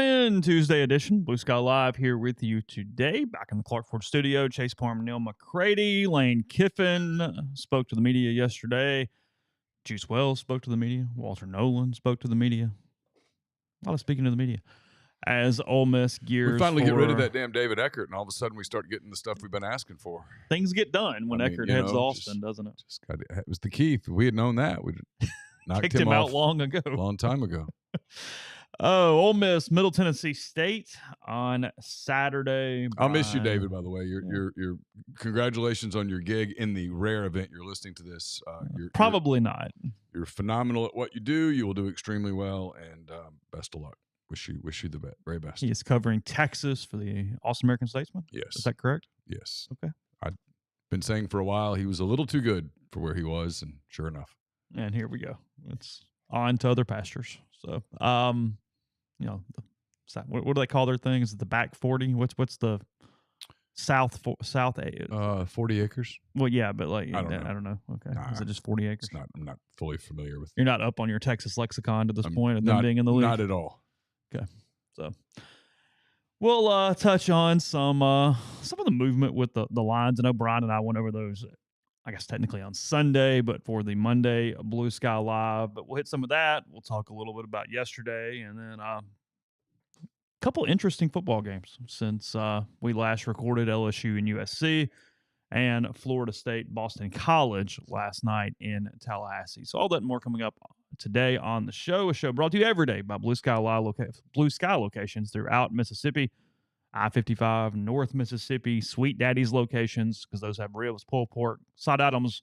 Welcome in Tuesday edition, Blue Sky Live here with you today. Back in the Clark Ford studio, Chase Parham, Neal, McCready, Lane Kiffin spoke to the media yesterday. Juice Wells spoke to the media. Walter Nolan spoke to the media. A lot of speaking to the media. As Ole Miss gears, we finally get rid of that damn David Eckert, and all of a sudden we start getting the stuff we've been asking for. Things get done when Eckert heads to Austin, doesn't it? It was the key. If we had known that, we'd knocked him out long ago. A long time ago. Oh, Ole Miss, Middle Tennessee State on Saturday. I'll miss you, David, by the way. Your congratulations on your gig in the rare event you're listening to this. Probably not. You're phenomenal at what you do. You will do extremely well, and best of luck. Wish you the very best. He is covering Texas for the Austin American Statesman? Yes. Is that correct? Yes. Okay. I've been saying for a while he was a little too good for where he was, and sure enough. And here we go. It's on to other pastures. So, what do they call their things? The back 40? What's the south 40 acres? Well, yeah, but like I don't know. Okay. Nah, is it just 40 acres? I'm not fully familiar with. You're not up on your Texas lexicon to this point of them being in the league? Not at all. Okay. So we'll touch on some of the movement with the lines. I know Brian and I went over those, I guess technically on Sunday, but for the Monday Blue Sky Live. But we'll hit some of that. We'll talk a little bit about yesterday, and then a couple interesting football games since we last recorded. LSU and USC, and Florida State Boston College last night in Tallahassee. So all that and more coming up today on the show. A show brought to you every day by Blue Sky locations throughout Mississippi. I-55, North Mississippi, Sweet Daddy's locations, because those have ribs, pulled pork, side items,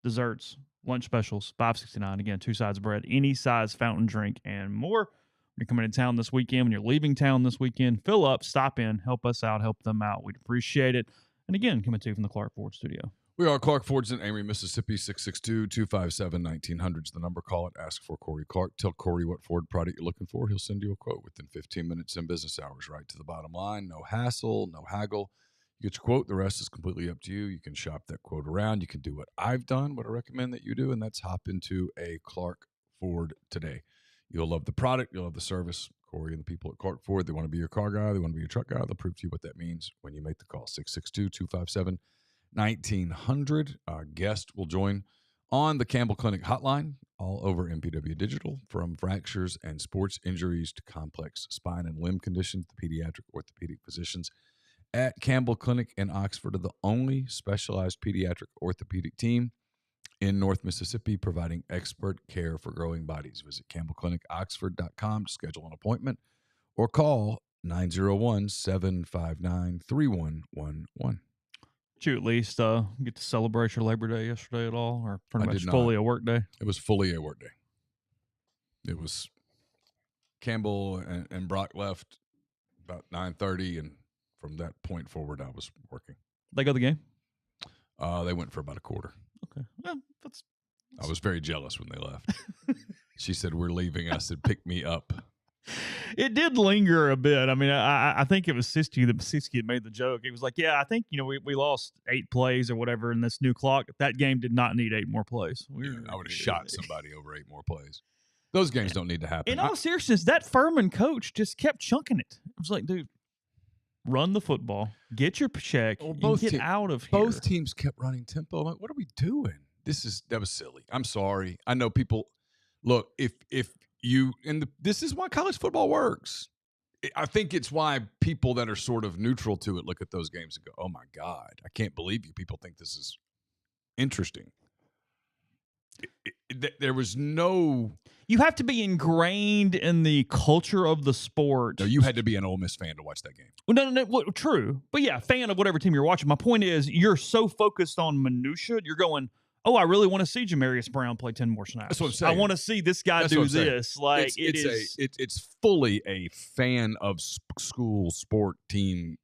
desserts, lunch specials, $5.69. Again, 2 sides of bread, any size fountain drink, and more. When you're coming to town this weekend, when you're leaving town this weekend, fill up, stop in, help us out, help them out. We'd appreciate it. And again, coming to you from the Clark Ford studio. We are Clark Ford's in Amory, Mississippi, 662-257-1900 is the number. Call it, ask for Corey Clark. Tell Corey what Ford product you're looking for. He'll send you a quote within 15 minutes in business hours, right to the bottom line. No hassle, no haggle. You get your quote. The rest is completely up to you. You can shop that quote around. You can do what I've done, what I recommend that you do, and that's hop into a Clark Ford today. You'll love the product. You'll love the service. Corey and the people at Clark Ford, they want to be your car guy. They want to be your truck guy. They'll prove to you what that means when you make the call. 662-257-1900. Our guest will join on the Campbell Clinic hotline, all over MPW Digital, from fractures and sports injuries to complex spine and limb conditions. The pediatric orthopedic physicians at Campbell Clinic in Oxford are the only specialized pediatric orthopedic team in North Mississippi, providing expert care for growing bodies. Visit CampbellClinicOxford.com to schedule an appointment or call 901-759-3111. Did you at least get to celebrate your Labor Day yesterday at all, or pretty much fully a work day? It was fully a work day. It was Campbell and Brock left about 9:30, and from that point forward, I was working. They go to the game? They went for about a quarter. Okay. Well, that's... I was very jealous when they left. She said, "We're leaving." I said, "Pick me up." It did linger a bit. I mean, I think it was Siski that made the joke. He was like, yeah, I think, we lost 8 plays or whatever in this new clock. That game did not need 8 more plays. I would have shot somebody over 8 more plays. Those games don't need to happen. In all seriousness, that Furman coach just kept chunking it. I was like, dude, run the football, get your check, and get out of here. Both teams kept running tempo. I'm like, what are we doing? That was silly. I'm sorry. I know people look, this is why college football works. I think it's why people that are sort of neutral to it look at those games and go, "Oh my God, I can't believe you people think this is interesting." There was no. You have to be ingrained in the culture of the sport. No, you had to be an Ole Miss fan to watch that game. Well, no, true. But yeah, fan of whatever team you're watching. My point is, you're so focused on minutia, you're going, oh, I really want to see Jamarius Brown play 10 more snaps. That's what I'm saying. I want to see this guy do this. Like it's fully a fan of school sport team.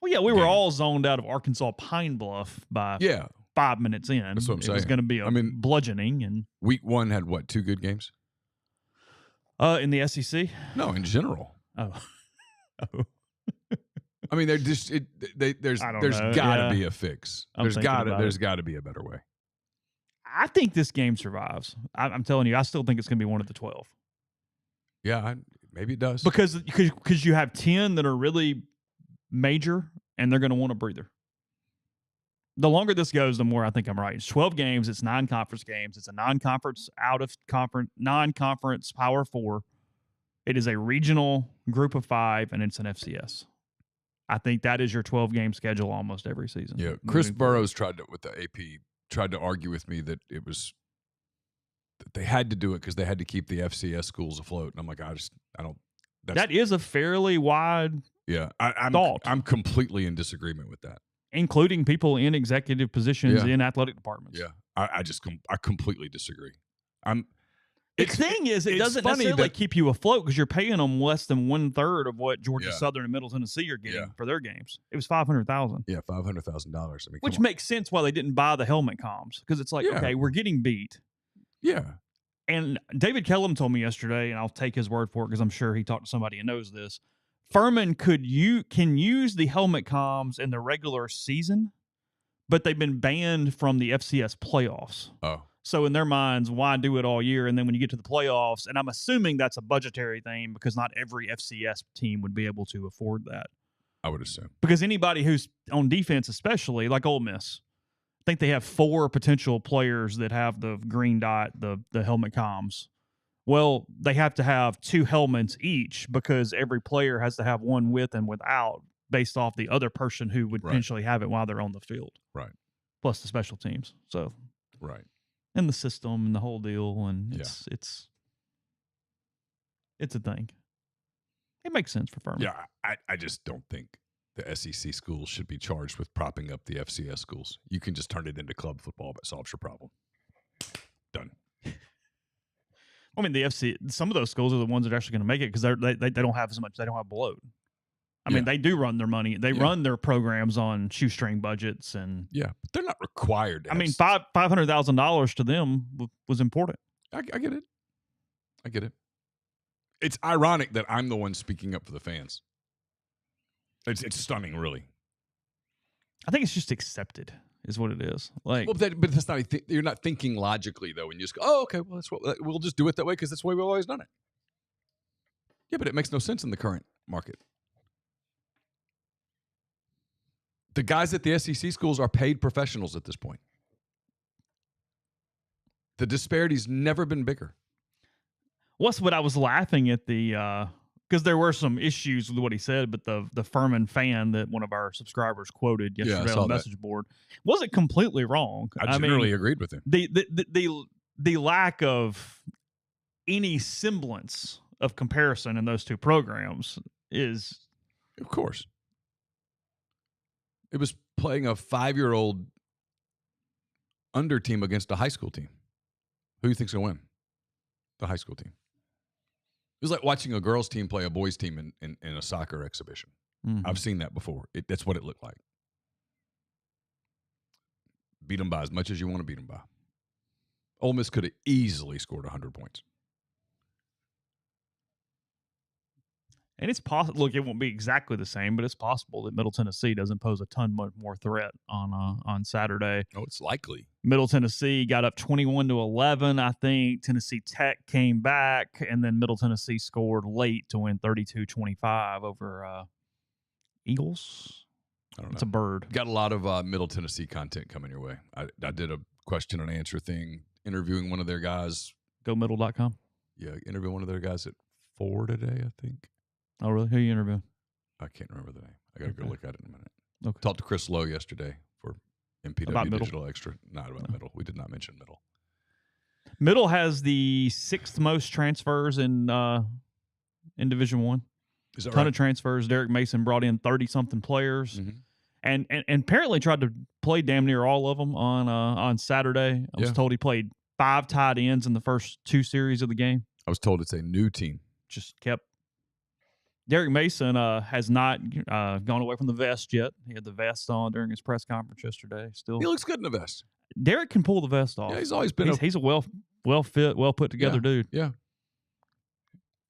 Well, yeah, we were all zoned out of Arkansas Pine Bluff by 5 minutes in. That's what I'm saying. It was going to be bludgeoning. And week 1 had what, 2 good games? In the SEC? No, in general. Oh. I mean, there's got to be a fix. There's got to be a better way. I think this game survives. I'm telling you, I still think it's going to be one of the 12. Yeah, Maybe it does. Because you have 10 that are really major, and they're going to want a breather. The longer this goes, the more I think I'm right. It's 12 games. It's 9 conference games. It's a non-conference, non-conference Power 4. It is a regional group of 5, and it's an FCS. I think that is your 12-game schedule almost every season. Yeah, Chris Burrows with the AP tried to argue with me that it was that they had to do it because they had to keep the FCS schools afloat, and I'm like, I don't. That is a fairly wide thought. I'm completely in disagreement with that, including people in executive positions in athletic departments. Yeah, I completely disagree. The thing is, it doesn't necessarily keep you afloat because you're paying them less than 1/3 of what Georgia Southern and Middle Tennessee are getting for their games. It was $500,000. Yeah, $500,000. I mean, which makes sense why they didn't buy the helmet comms, because it's like, okay, we're getting beat. Yeah. And David Kellum told me yesterday, and I'll take his word for it because I'm sure he talked to somebody who knows this. Furman can use the helmet comms in the regular season, but they've been banned from the FCS playoffs. Oh. So in their minds, why do it all year? And then when you get to the playoffs, and I'm assuming that's a budgetary thing because not every FCS team would be able to afford that. I would assume. Because anybody who's on defense, especially like Ole Miss, I think they have 4 potential players that have the green dot, the helmet comms. Well, they have to have 2 helmets each because every player has to have one with and without based off the other person who would potentially have it while they're on the field. Right. Plus the special teams. So. Right. And the system and the whole deal, and it's a thing. It makes sense for Furman. Yeah, I just don't think the SEC schools should be charged with propping up the FCS schools. You can just turn it into club football, but solves your problem. Done. I mean, some of those schools are the ones that are actually going to make it because they don't have as much. They don't have bloat. I mean, they do run their money. They run their programs on shoestring budgets, and but they're not required. I mean, $500,000 to them was important. I get it. I get it. It's ironic that I'm the one speaking up for the fans. It's stunning, really. I think it's just accepted, is what it is. Like, well, but that's not. You're not thinking logically though. When you just go, oh, okay, well, we'll just do it that way because that's the way we've always done it. Yeah, but it makes no sense in the current market. The guys at the SEC schools are paid professionals at this point. The disparity's never been bigger. What's what I was laughing at because there were some issues with what he said, but the Furman fan that one of our subscribers quoted yesterday on the message board wasn't completely wrong. I generally agreed with him. The lack of any semblance of comparison in those two programs is, of course. It was playing a 5-year-old under team against a high school team. Who do you think's going to win? The high school team. It was like watching a girls' team play a boys' team in a soccer exhibition. Mm-hmm. I've seen that before. That's what it looked like. Beat them by as much as you want to beat them by. Ole Miss could have easily scored 100 points. And it's possible. Look, it won't be exactly the same, but it's possible that Middle Tennessee doesn't pose a ton more threat on Saturday. Oh, it's likely. Middle Tennessee got up 21-11. I think Tennessee Tech came back, and then Middle Tennessee scored late to win 32-25 over Eagles. I don't know. It's a bird. Got a lot of Middle Tennessee content coming your way. I did a question and answer thing, interviewing one of their guys. GoMiddle.com. Yeah, interviewing one of their guys at 4 today, I think. Oh, really? Who are you interviewing? I can't remember the name. I got to go look at it in a minute. Okay. Talked to Chris Lowe yesterday for MPW about Digital middle? Extra. Not about middle. We did not mention middle. Middle has the 6th most transfers in Division One. Is that ton right? of transfers. Derek Mason brought in 30-something players, and apparently tried to play damn near all of them on Saturday. I was told he played 5 tight ends in the first 2 series of the game. I was told it's a new team. Just kept. Derek Mason has not gone away from the vest yet. He had the vest on during his press conference yesterday. Still, he looks good in the vest. Derek can pull the vest off. Yeah, he's always been. He's a well fit, well put together dude. Yeah.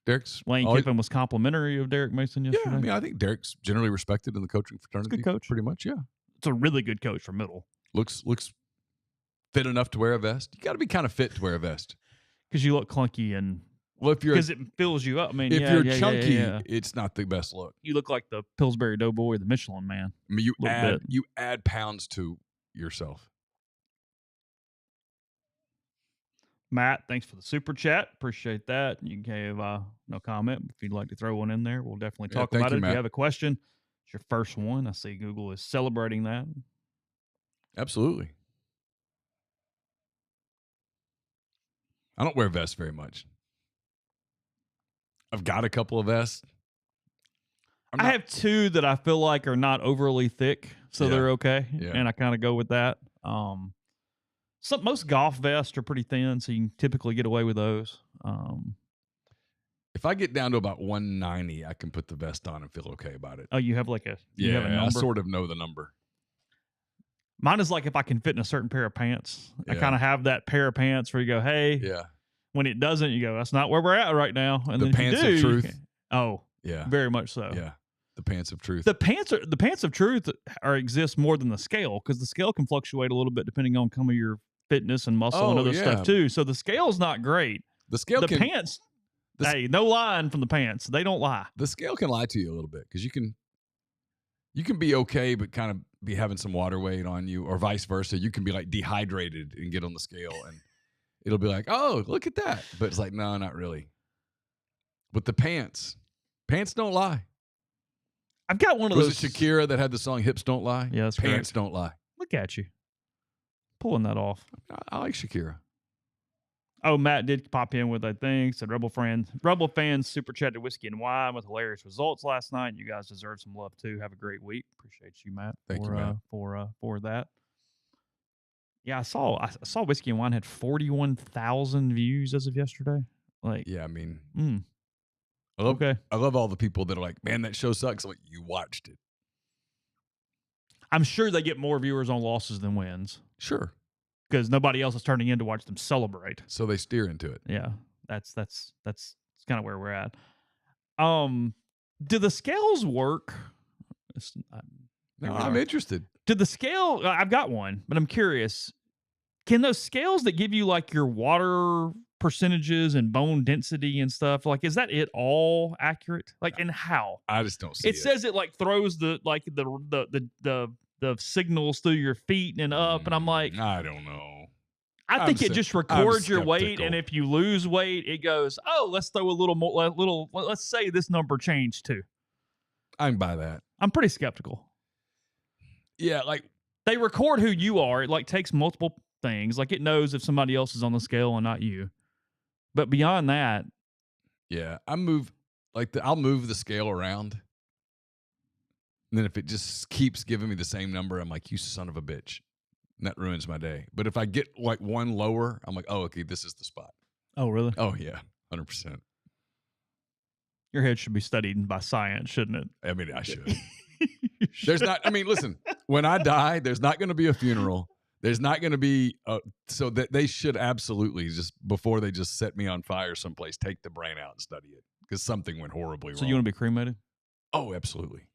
Derek's Lane Kiffin was complimentary of Derek Mason yesterday. Yeah, I mean, I think Derek's generally respected in the coaching fraternity. He's a good coach, pretty much. Yeah, it's a really good coach for Middle. Looks fit enough to wear a vest. You got to be kind of fit to wear a vest because you look clunky and Well, if you're because it fills you up. I mean, if yeah, you're yeah, chunky, yeah. it's not the best look. You look like the Pillsbury Doughboy, the Michelin Man. I mean, Little bit. you add pounds to yourself. Matt, thanks for the super chat. Appreciate that. You gave no comment. If you'd like to throw one in there, we'll definitely talk thank about you, it. If Matt. you have a question, it's your first one. I see Google is celebrating that. Absolutely. I don't wear vests very much. I've got a couple of vests. I have two that I feel like are not overly thick, so they're okay. Yeah. And I kind of go with that. Most golf vests are pretty thin, so you can typically get away with those. If I get down to about 190, I can put the vest on and feel okay about it. Oh, you have like you have a number? I sort of know the number. Mine is like if I can fit in a certain pair of pants. I Yeah. kind of have that pair of pants where you go, hey. Yeah. When it doesn't, you go, that's not where we're at right now. And The then pants if you of do, truth. Yeah, very much so. Yeah. The pants of truth. The pants of truth exist more than the scale because the scale can fluctuate a little bit depending on some of your fitness and muscle and other stuff too. So the scale's not great. The pants. Hey, no lying from the pants. They don't lie. The scale can lie to you a little bit because you can be okay, but kind of be having some water weight on you, or vice versa. You can be like dehydrated and get on the scale, and it'll be like, oh, look at that. But it's like, no, not really. But the pants don't lie. I've got one of Was those. it Shakira that had the song "Hips Don't Lie"? Yeah, that's pants correct. don't lie. Look at you pulling that off. I like Shakira. Oh, Matt did pop in with, I think, said Rebel fans super chatted whiskey and wine with hilarious results last night. You guys deserve some love too. Have a great week. Appreciate you, Matt. Thank you, Matt. For that. Yeah, I saw whiskey and wine had 41,000 views as of yesterday. Like, yeah, I mean, I love all the people that are like, man, that show sucks. I'm like, you watched it. I'm sure they get more viewers on losses than wins. Sure. Because nobody else is turning in to watch them celebrate. So they steer into it. Yeah, that's kind of where we're at. Do the scales work? No, I'm interested. Do the scale? I've got one, but I'm curious. Can those scales that give you like your water percentages and bone density and stuff, like, is that it all accurate? Like, and how? I just don't see it. It says it like throws the signals through your feet and up, and I'm like, I don't know. I think it just records your weight, and if you lose weight, it goes, oh, let's throw a little more, let's say this number changed too. I can buy that. I'm pretty skeptical. Yeah, like they record who you are. It like takes multiple things. Like it knows if somebody else is on the scale and not you. But beyond that, yeah, I'll move the scale around. And then if it just keeps giving me the same number, I'm like, you son of a bitch. And that ruins my day. But if I get like one lower, I'm like, oh, okay, this is the spot. Oh, really? Oh, yeah, 100%. Your head should be studied by science, shouldn't it? I mean, I should. Listen, when I die, there's not going to be a funeral. There's not going to be, so that they should absolutely just, before they just set me on fire someplace, take the brain out and study it because something went horribly wrong. So you want to be cremated? Oh, absolutely.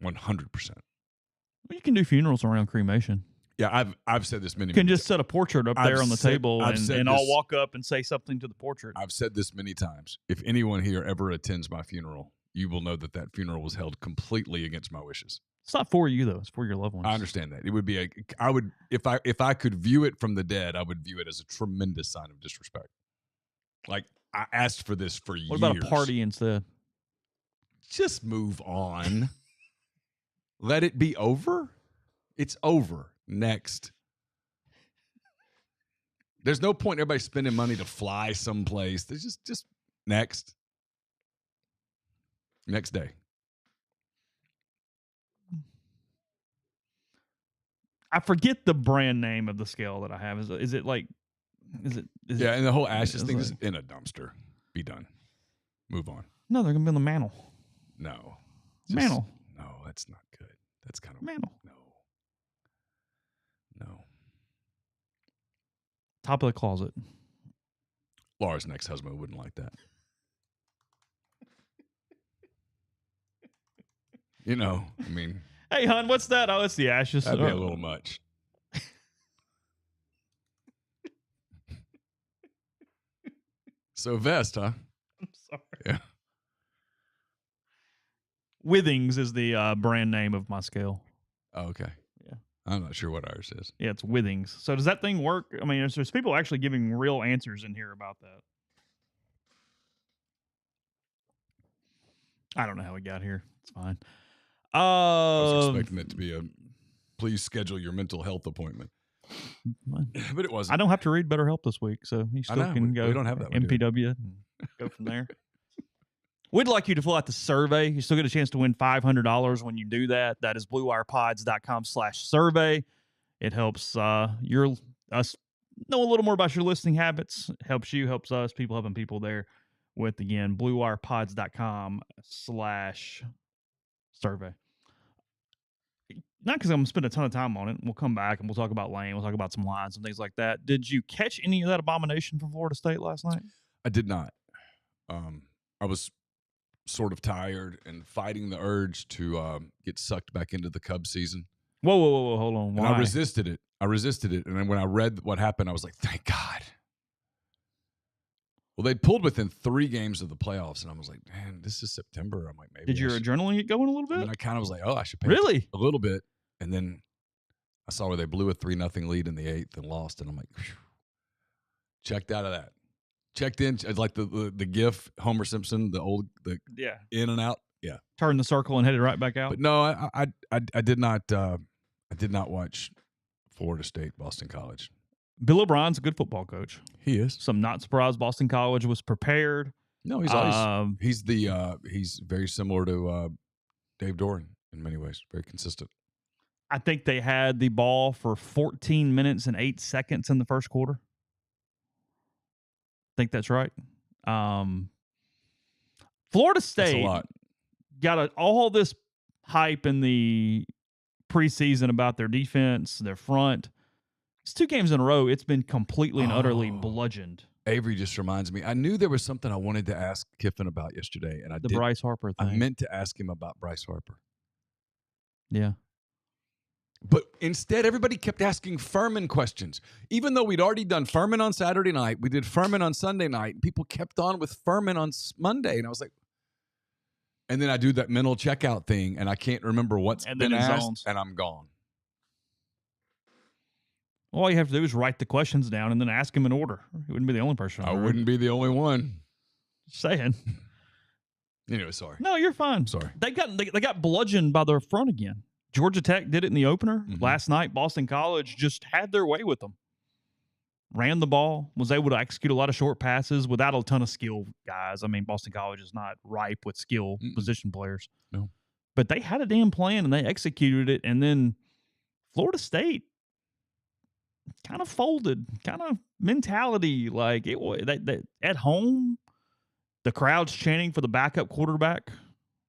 100%. Well, you can do funerals around cremation. Yeah, I've said this many times. You can just set a portrait up there on the table and I'll walk up and say something to the portrait. I've said this many times. If anyone here ever attends my funeral, you will know that funeral was held completely against my wishes. It's not for you though; it's for your loved ones. I understand that. It would be if I could view it from the dead, I would view it as a tremendous sign of disrespect. Like I asked for this for years. What about a party instead? Just move on. Let it be over. It's over. Next. There's no point in everybody spending money to fly someplace. There's just next. Next day. I forget the brand name of the scale that I have. Is it yeah, and the whole ashes thing is in a dumpster. Be done. Move on. No, they're gonna be on the mantle. No. Mantle. No, that's not good. That's kind of mantle. No. Top of the closet. Laura's next husband wouldn't like that. You know, I mean. Hey, hon, what's that? Oh, it's the ashes. That'd be a little much. So vest, huh? I'm sorry. Yeah. Withings is the brand name of my scale. Oh, okay. Yeah. I'm not sure what ours is. Yeah, it's Withings. So does that thing work? I mean, there's people actually giving real answers in here about that. I don't know how we got here. It's fine. I was expecting it to be a please schedule your mental health appointment. But it wasn't. I don't have to read BetterHelp this week, so you still can go we don't have that one, MPW and go from there. We'd like you to fill out the survey. You still get a chance to win $500 when you do that. That is bluewirepods.com/survey. It helps us know a little more about your listening habits. Helps you, helps us, people helping people there with, again, bluewirepods.com/survey. Not because I'm going to spend a ton of time on it. We'll come back and we'll talk about Lane. We'll talk about some lines and things like that. Did you catch any of that abomination from Florida State last night? I did not. I was sort of tired and fighting the urge to get sucked back into the Cubs season. Whoa, hold on. Why? And I resisted it. And then when I read what happened, I was like, thank God. Well, they pulled within 3 games of the playoffs, and I was like, man, this is September. I'm like, maybe. Did your adrenaline get going a little bit? And I kind of was like, oh, I should pay really a little bit. And then I saw where they blew a 3-0 lead in the 8th and lost, and I'm like, whew. Checked out of that. Checked in, like the GIF, Homer Simpson, the in and out. Yeah. Turned the circle and headed right back out. But no, I did not. I did not watch Florida State, Boston College. Bill O'Brien's a good football coach. He is. So I'm not surprised Boston College was prepared. No, he's always, he's very similar to Dave Doran in many ways. Very consistent. I think they had the ball for 14 minutes and 8 seconds in the first quarter. I think that's right. Florida State got all this hype in the preseason about their defense, their front. It's 2 games in a row. It's been completely and utterly bludgeoned. Avery just reminds me. I knew there was something I wanted to ask Kiffin about yesterday, and the Bryce Harper thing. I meant to ask him about Bryce Harper. Yeah. But instead, everybody kept asking Furman questions. Even though we'd already done Furman on Saturday night, we did Furman on Sunday night, and people kept on with Furman on Monday. And I was like, and then I do that mental checkout thing, and I can't remember what's been asked, and I'm gone. All you have to do is write the questions down and then ask him in order. He wouldn't be the only person. I wouldn't be the only one. Just saying. Anyway, sorry. No, you're fine. Sorry. They got bludgeoned by their front again. Georgia Tech did it in the opener. Mm-hmm. Last night, Boston College just had their way with them. Ran the ball, was able to execute a lot of short passes without a ton of skill guys. I mean, Boston College is not ripe with skill position players. No. But they had a damn plan, and they executed it. And then Florida State kind of folded, kind of mentality. Like, they at home, the crowd's chanting for the backup quarterback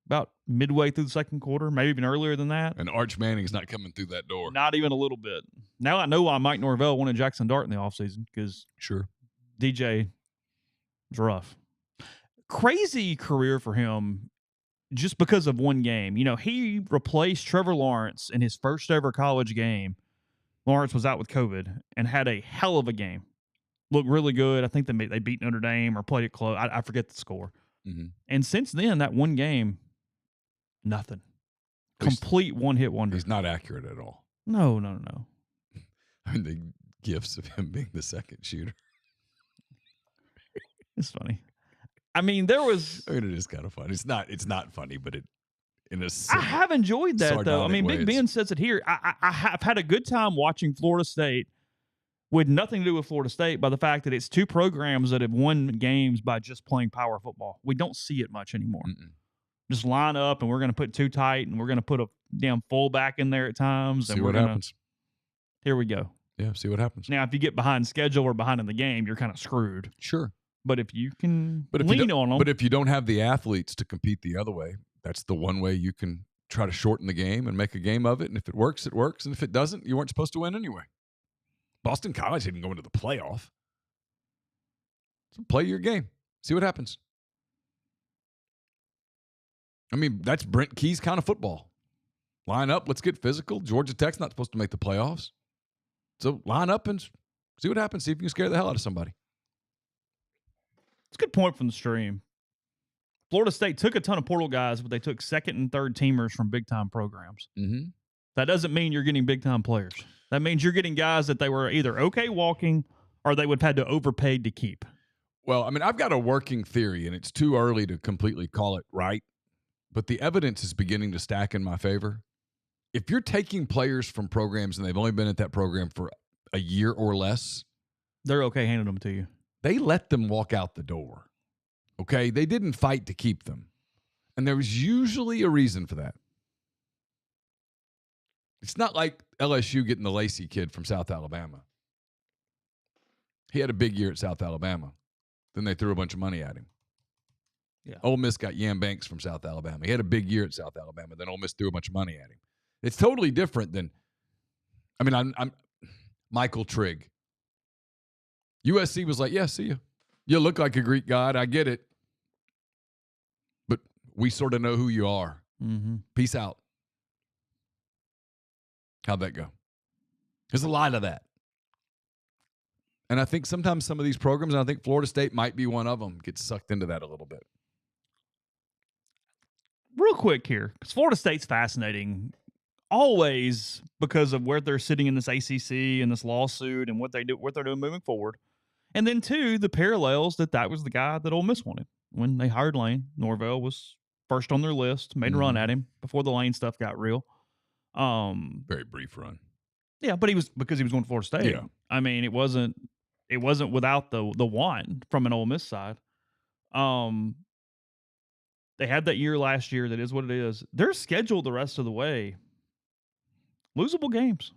about midway through the second quarter, maybe even earlier than that. And Arch Manning's not coming through that door. Not even a little bit. Now I know why Mike Norvell wanted Jackson Dart in the offseason, because DJ was rough. Crazy career for him just because of one game. You know, he replaced Trevor Lawrence in his first ever college game. Lawrence was out with COVID and had a hell of a game. Looked really good. I think they beat Notre Dame or played it close. I forget the score. Mm-hmm. And since then, that one game, nothing. Complete one-hit wonder. He's not accurate at all. No. I mean, the gifts of him being the second shooter. It's funny. I mean, there was. I mean, it is kind of fun. It's not funny, but it. I have enjoyed that, though. I mean, Big Ben says it here. I have had a good time watching Florida State with nothing to do with Florida State by the fact that it's 2 programs that have won games by just playing power football. We don't see it much anymore. Just line up, and we're going to put 2 tight, and we're going to put a damn fullback in there at times. See what happens. Here we go. Yeah, see what happens. Now, if you get behind schedule or behind in the game, you're kind of screwed. Sure. But if you can lean on them. But if you don't have the athletes to compete the other way, that's the one way you can try to shorten the game and make a game of it. And if it works, it works. And if it doesn't, you weren't supposed to win anyway. Boston College didn't go into the playoff. So play your game. See what happens. I mean, that's Brent Key's kind of football. Line up. Let's get physical. Georgia Tech's not supposed to make the playoffs. So line up and see what happens. See if you can scare the hell out of somebody. It's a good point from the stream. Florida State took a ton of portal guys, but they took second and third teamers from big-time programs. Mm-hmm. That doesn't mean you're getting big-time players. That means you're getting guys that they were either okay walking or they would have had to overpay to keep. Well, I mean, I've got a working theory, and it's too early to completely call it right, but the evidence is beginning to stack in my favor. If you're taking players from programs and they've only been at that program for a year or less, they're okay handing them to you. They let them walk out the door. Okay? They didn't fight to keep them. And there was usually a reason for that. It's not like LSU getting the Lacey kid from South Alabama. He had a big year at South Alabama. Then they threw a bunch of money at him. Yeah. Ole Miss got Yam Banks from South Alabama. He had a big year at South Alabama. Then Ole Miss threw a bunch of money at him. It's totally different than, I mean, I'm Michael Trigg. USC was like, yeah, see you. You look like a Greek god. I get it. But we sort of know who you are. Mm-hmm. Peace out. How'd that go? There's a lot of that. And I think sometimes some of these programs, and I think Florida State might be one of them, gets sucked into that a little bit. Real quick here, because Florida State's fascinating, always because of where they're sitting in this ACC and this lawsuit and what they're doing moving forward. And then, two, the parallels that was the guy that Ole Miss wanted. When they hired Lane, Norvell was first on their list, made a run at him before the Lane stuff got real. Very brief run. Yeah, but because he was going to Florida State. Yeah. I mean, it wasn't without the want from an Ole Miss side. They had that year last year. That is what it is. They're scheduled the rest of the way. Losable games.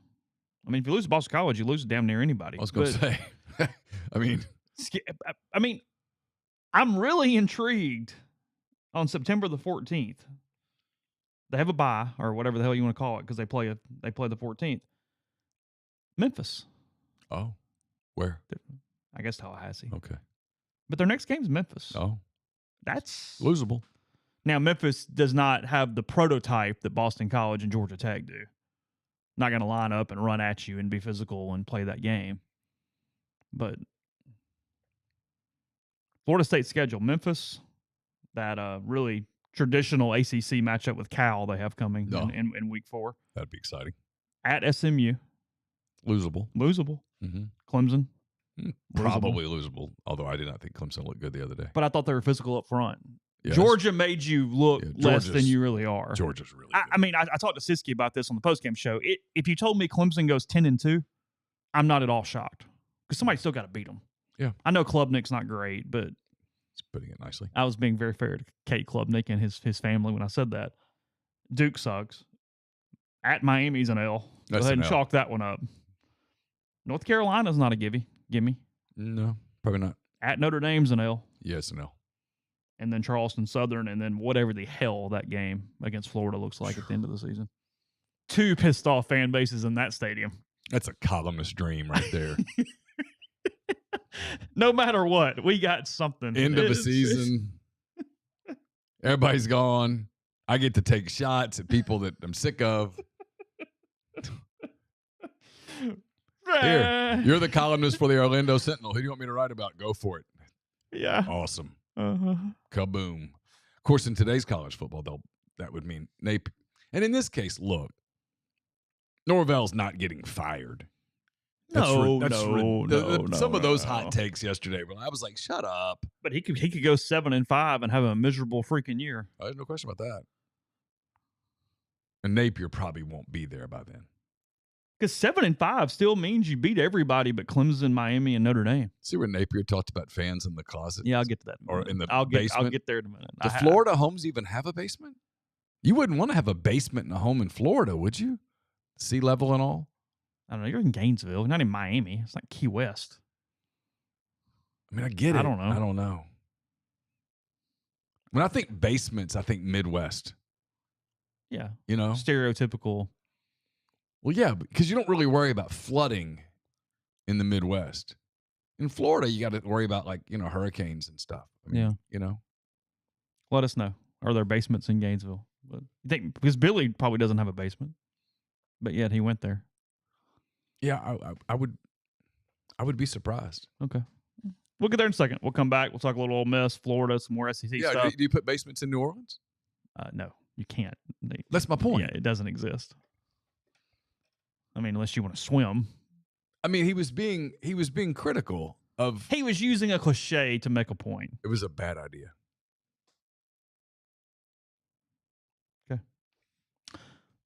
I mean, if you lose to Boston College, you lose to damn near anybody. I was going to say. I mean, I'm really intrigued on September the 14th. They have a bye or whatever the hell you want to call it because they play the 14th. Memphis. Oh, where? I guess Tallahassee. Okay. But their next game is Memphis. Oh. That's losable. Now, Memphis does not have the prototype that Boston College and Georgia Tech do. Not going to line up and run at you and be physical and play that game. But Florida State schedule, Memphis, that really traditional ACC matchup with Cal they have coming in week 4. That'd be exciting. At SMU. Losable. Mm-hmm. Clemson. Probably losable, although I did not think Clemson looked good the other day. But I thought they were physical up front. Yes. Georgia made you look less than you really are. Georgia's really good. I mean, I talked to Siski about this on the postgame show. If you told me Clemson goes 10-2, I'm not at all shocked because somebody still got to beat them. Yeah. I know Klubnik's not great, but he's putting it nicely. I was being very fair to Kate Klubnik and his family when I said that. Duke sucks. At Miami's an L. Go ahead and chalk that one up. North Carolina's not a gimme. No, probably not. At Notre Dame's an L. Yes, an L. And then Charleston Southern, and then whatever the hell that game against Florida looks like at the end of the season. 2 pissed off fan bases in that stadium. That's a columnist dream right there. No matter what, we got something. End of a season. Everybody's gone. I get to take shots at people that I'm sick of. Here, you're the columnist for the Orlando Sentinel. Who do you want me to write about? Go for it. Yeah. Awesome. Uh-huh. Kaboom. Of course, in today's college football, that would mean Napier. And in this case, look, Norvell's not getting fired. No. Some of those hot takes yesterday, but I was like, shut up. But he could go 7-5 and have a miserable freaking year. I had no question about that. And Napier probably won't be there by then. Because 7-5 still means you beat everybody but Clemson, Miami, and Notre Dame. See where Napier talked about fans in the closet? Yeah, I'll get to that. Or in the basement. I'll get there in a minute. Do Florida homes even have a basement? You wouldn't want to have a basement in a home in Florida, would you? Sea level and all? I don't know. You're in Gainesville. You're not in Miami. It's like Key West. I mean, I get it. I don't know. When I think basements, I think Midwest. Yeah. You know? Stereotypical. Well, yeah, because you don't really worry about flooding in the Midwest. In Florida, you got to worry about, hurricanes and stuff. I mean, you know? Let us know. Are there basements in Gainesville? But you think, because Billy probably doesn't have a basement, but yet he went there. Yeah, I would be surprised. Okay. We'll get there in a second. We'll come back. We'll talk a little Ole Miss, Florida, some more SEC Yeah, stuff. do you put basements in New Orleans? No, you can't. That's my point. Yeah, it doesn't exist. I mean, unless you want to swim. I mean, he was being critical of. He was using a cliche to make a point. It was a bad idea. Okay.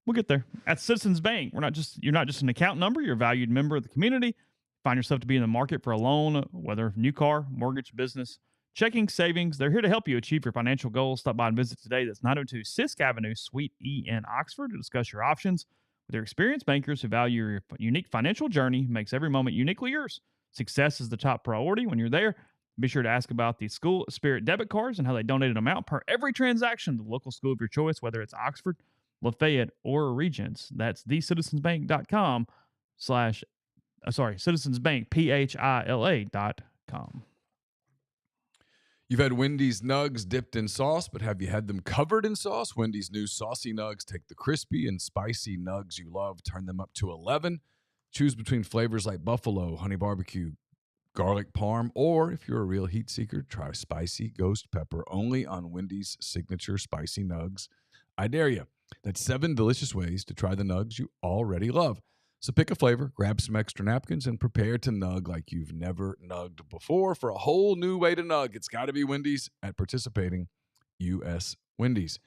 We'll get there. At Citizens Bank, you're not just an account number, you're a valued member of the community. Find yourself to be in the market for a loan, whether new car, mortgage, business, checking, savings. They're here to help you achieve your financial goals. Stop by and visit today. That's 902 Sisk Avenue, Suite E in Oxford to discuss your options with their experienced bankers who value your unique financial journey, makes every moment uniquely yours. Success is the top priority when you're there. Be sure to ask about the school spirit debit cards and how they donate an amount per every transaction to the local school of your choice, whether it's Oxford, Lafayette, or Regents. That's thecitizensbank.com slash citizensbankphila.com. You've had Wendy's nugs dipped in sauce, but have you had them covered in sauce? Wendy's new saucy nugs take the crispy and spicy nugs you love, turn them up to 11. Choose between flavors like buffalo, honey barbecue, garlic parm, or if you're a real heat seeker, try spicy ghost pepper only on Wendy's signature spicy nugs. I dare you. That's 7 delicious ways to try the nugs you already love. So pick a flavor, grab some extra napkins, and prepare to nug like you've never nugged before for a whole new way to nug. It's got to be Wendy's at participating U.S. Wendy's.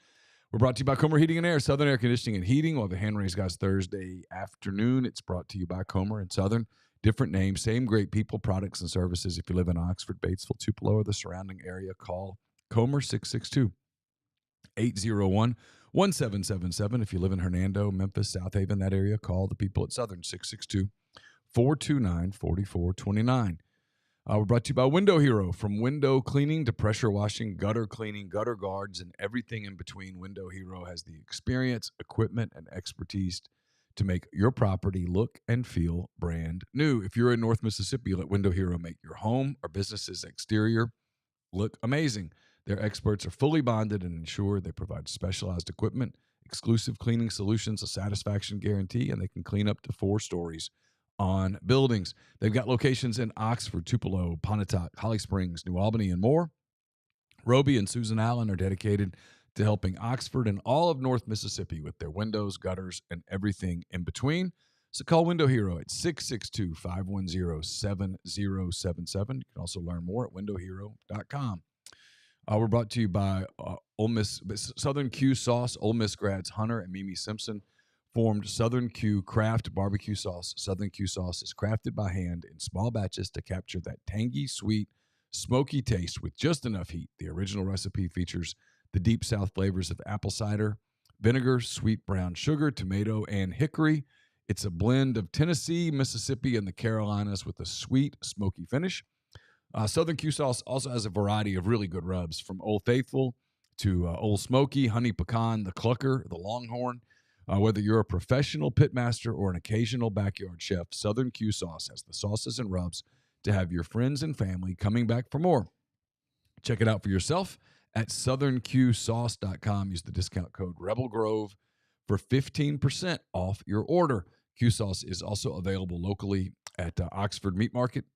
We're brought to you by Comer Heating and Air, Southern Air Conditioning and Heating. While the hand raise guys Thursday afternoon, it's brought to you by Comer and Southern. Different names, same great people, products, and services. If you live in Oxford, Batesville, Tupelo, or the surrounding area, call Comer 662-801-1777. If you live in Hernando, Memphis, South Haven, that area, call the people at Southern 662-429-4429. We're brought to you by Window Hero. From window cleaning to pressure washing, gutter cleaning, gutter guards, and everything in between, Window Hero has the experience, equipment, and expertise to make your property look and feel brand new. If you're in North Mississippi, let Window Hero make your home or business's exterior look amazing. Their experts are fully bonded and ensure they provide specialized equipment, exclusive cleaning solutions, a satisfaction guarantee, and they can clean up to 4 stories on buildings. They've got locations in Oxford, Tupelo, Pontotoc, Holly Springs, New Albany, and more. Roby and Susan Allen are dedicated to helping Oxford and all of North Mississippi with their windows, gutters, and everything in between. So call Window Hero at 662-510-7077. You can also learn more at windowhero.com. We're brought to you by Ole Miss Southern Q Sauce. Ole Miss grads Hunter and Mimi Simpson formed Southern Q Craft Barbecue Sauce. Southern Q Sauce is crafted by hand in small batches to capture that tangy, sweet, smoky taste with just enough heat. The original recipe features the deep South flavors of apple cider, vinegar, sweet brown sugar, tomato, and hickory. It's a blend of Tennessee, Mississippi, and the Carolinas with a sweet, smoky finish. Southern Q Sauce also has a variety of really good rubs, from Old Faithful to Old Smoky, Honey Pecan, the Clucker, the Longhorn. Whether you're a professional pitmaster or an occasional backyard chef, Southern Q Sauce has the sauces and rubs to have your friends and family coming back for more. Check it out for yourself at southernqsauce.com. Use the discount code Rebel Grove for 15% off your order. Q Sauce is also available locally at Oxford Meat Market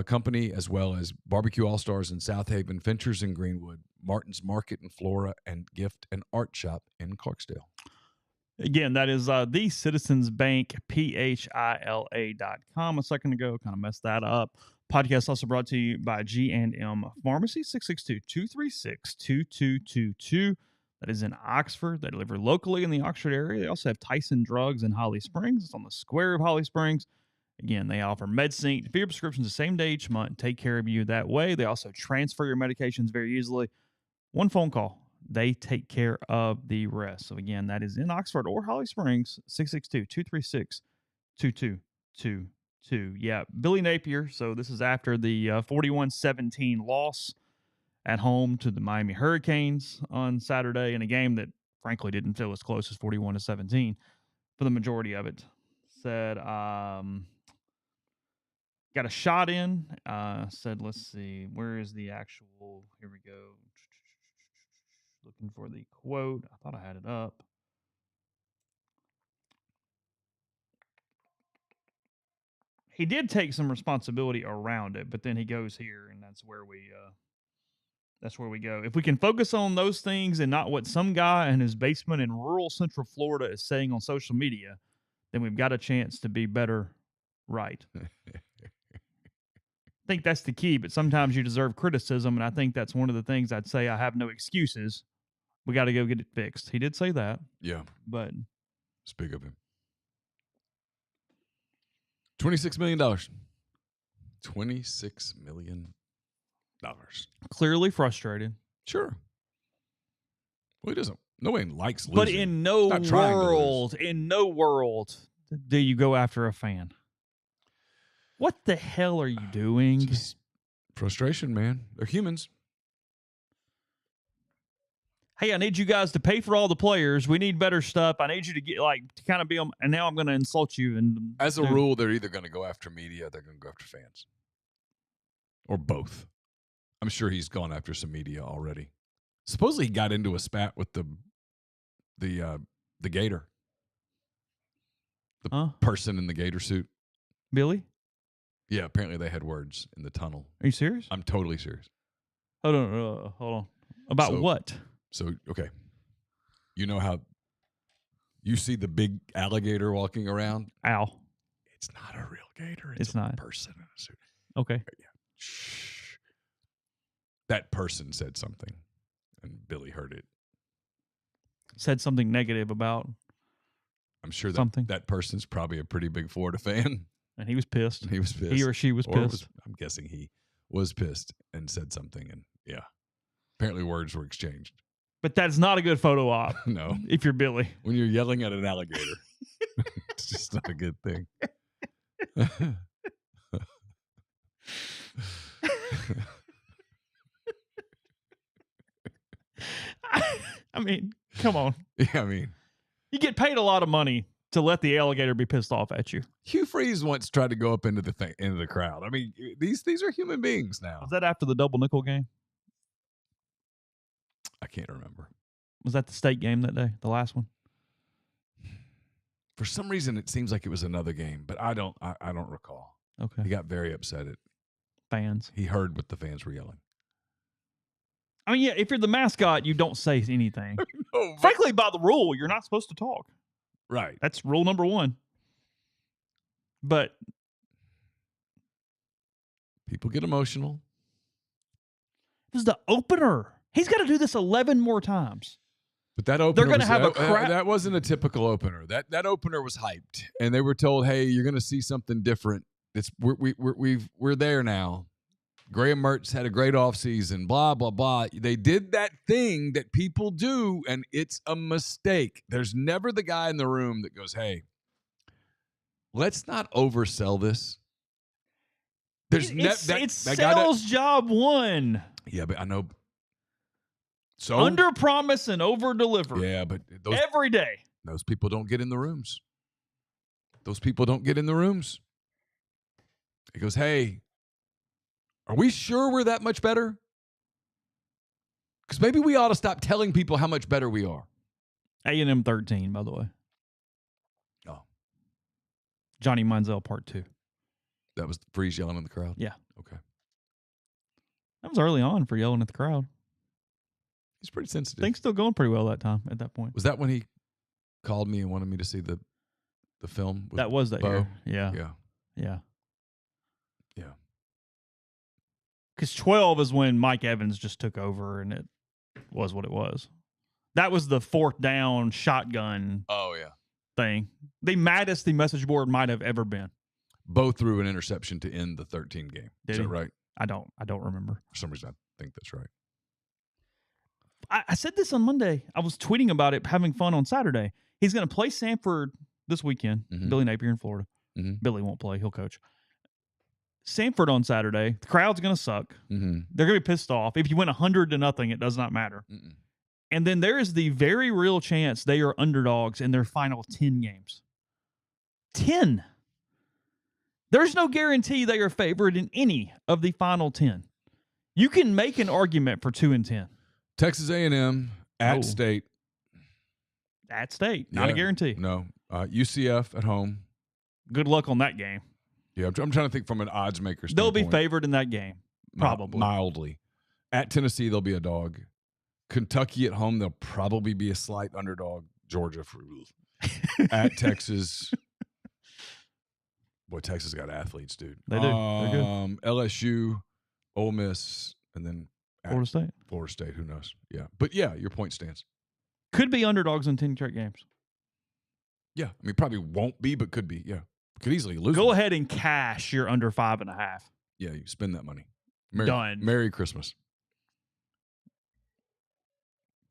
Company, as well as Barbecue All-Stars in South Haven, Finchers in Greenwood, Martin's Market in Flora, and Gift and Art Shop in Clarksdale. Again, that is the Citizens Bank, phila.com. A second ago, kind of messed that up. Podcast also brought to you by G&M Pharmacy, 662-236-2222. That is in Oxford. They deliver locally in the Oxford area. They also have Tyson Drugs in Holly Springs. It's on the square of Holly Springs. Again, they offer MedSync. For your prescriptions the same day each month, take care of you that way. They also transfer your medications very easily. One phone call, they take care of the rest. So again, that is in Oxford or Holly Springs, 662-236-2222. Yeah, Billy Napier. So this is after the 41-17 loss at home to the Miami Hurricanes on Saturday in a game that frankly didn't feel as close as 41-17 for the majority of it. Said, got a shot in. Said, let's see, where is the actual? Here we go. Looking for the quote. I thought I had it up. he did take some responsibility around it, but then he goes here, and that's where we go. If we can focus on those things and not what some guy in his basement in rural Central Florida is saying on social media, then we've got a chance to be better, right? I think that's the key, but sometimes you deserve criticism, and I think that's one of the things I'd say. I have no excuses. We got to go get it fixed. He did say that. Yeah. But speak of him. $26 million. $26 million. Clearly frustrated. Sure. Well, he doesn't. No one likes losing. But in no world do you go after a fan. What the hell are you doing? Just frustration, man. They're humans. Hey, I need you guys to pay for all the players. We need better stuff. I need you to get to kind of be on. And now I'm going to insult you. And as a rule, they're either going to go after media, or they're going to go after fans, or both. I'm sure he's gone after some media already. Supposedly, he got into a spat with the gator, the person in the gator suit. Billy? Yeah, apparently they had words in the tunnel. Are you serious? I'm totally serious. Hold on. About what? So, okay. You know how you see the big alligator walking around? Ow. It's not a real gator. It's not. A person in a suit. Okay. Yeah. Shh. That person said something, and Billy heard it. Said something negative about I'm sure something. That person's probably a pretty big Florida fan. And he was pissed. He was pissed. He or she was pissed. I'm guessing he was pissed and said something, and yeah. Apparently words were exchanged. But that's not a good photo op. No. If you're Billy. When you're yelling at an alligator, it's just not a good thing. I mean, come on. Yeah, I mean. You get paid a lot of money to let the alligator be pissed off at you. Hugh Freeze once tried to go up into the crowd. I mean, these are human beings now. Was that after the double nickel game? I can't remember. Was that the state game that day, the last one? For some reason, it seems like it was another game, but I don't recall. Okay. He got very upset at fans. He heard what the fans were yelling. I mean, yeah, if you're the mascot, you don't say anything. No, frankly, by the rule, you're not supposed to talk. Right. That's rule number 1. But people get emotional. It was the opener. He's got to do this 11 more times. But that opener, they're going to have a crap. That wasn't a typical opener. That opener was hyped, and they were told, "Hey, you're going to see something different. We're there now." Graham Mertz had a great offseason, blah, blah, blah. They did that thing that people do, and it's a mistake. There's never the guy in the room that goes, "Hey, let's not oversell this." It's sales job 1. Yeah, but I know. So under promise and over deliver. Yeah, but every day. Those people don't get in the rooms. Those people don't get in the rooms. He goes, "Hey, are we sure we're that much better? Because maybe we ought to stop telling people how much better we are." A&M 13, by the way. Oh. Johnny Manziel part 2. That was Freeze yelling in the crowd? Yeah. Okay. That was early on for yelling at the crowd. He's pretty sensitive. Things still going pretty well at that point. Was that when he called me and wanted me to see the film? That was that year. Yeah. Yeah. Yeah. Yeah. Because 12 is when Mike Evans just took over, and it was what it was. That was the 4th down shotgun thing. The maddest the message board might have ever been. Bo threw an interception to end the 13 game. Is that right? I don't remember. For some reason, I think that's right. I said this on Monday. I was tweeting about it, having fun on Saturday. He's going to play Samford this weekend. Mm-hmm. Billy Napier in Florida. Mm-hmm. Billy won't play. He'll coach. Samford on Saturday. The crowd's going to suck. Mm-hmm. They're going to be pissed off. If you win 100-0, it does not matter. Mm-mm. And then there is the very real chance they are underdogs in their final 10 games. 10. There's no guarantee they are favored in any of the final 10. You can make an argument for 2-10. Texas A&M at State. At State. Not a guarantee. No. UCF at home. Good luck on that game. Yeah, I'm trying to think from an odds maker They'll standpoint. be favored in that game, probably. Mildly. At Tennessee, they'll be a dog. Kentucky at home, they'll probably be a slight underdog. Georgia at Texas. Boy, Texas got athletes, dude. They do. They're good. LSU, Ole Miss, and then Florida State. Florida State, who knows? Yeah. But yeah, your point stands. Could be underdogs in 10 straight games. Yeah. I mean, probably won't be, but could be. Yeah. Could easily lose. Go ahead and cash your under 5.5. Yeah, you spend that money. Done. Merry Christmas.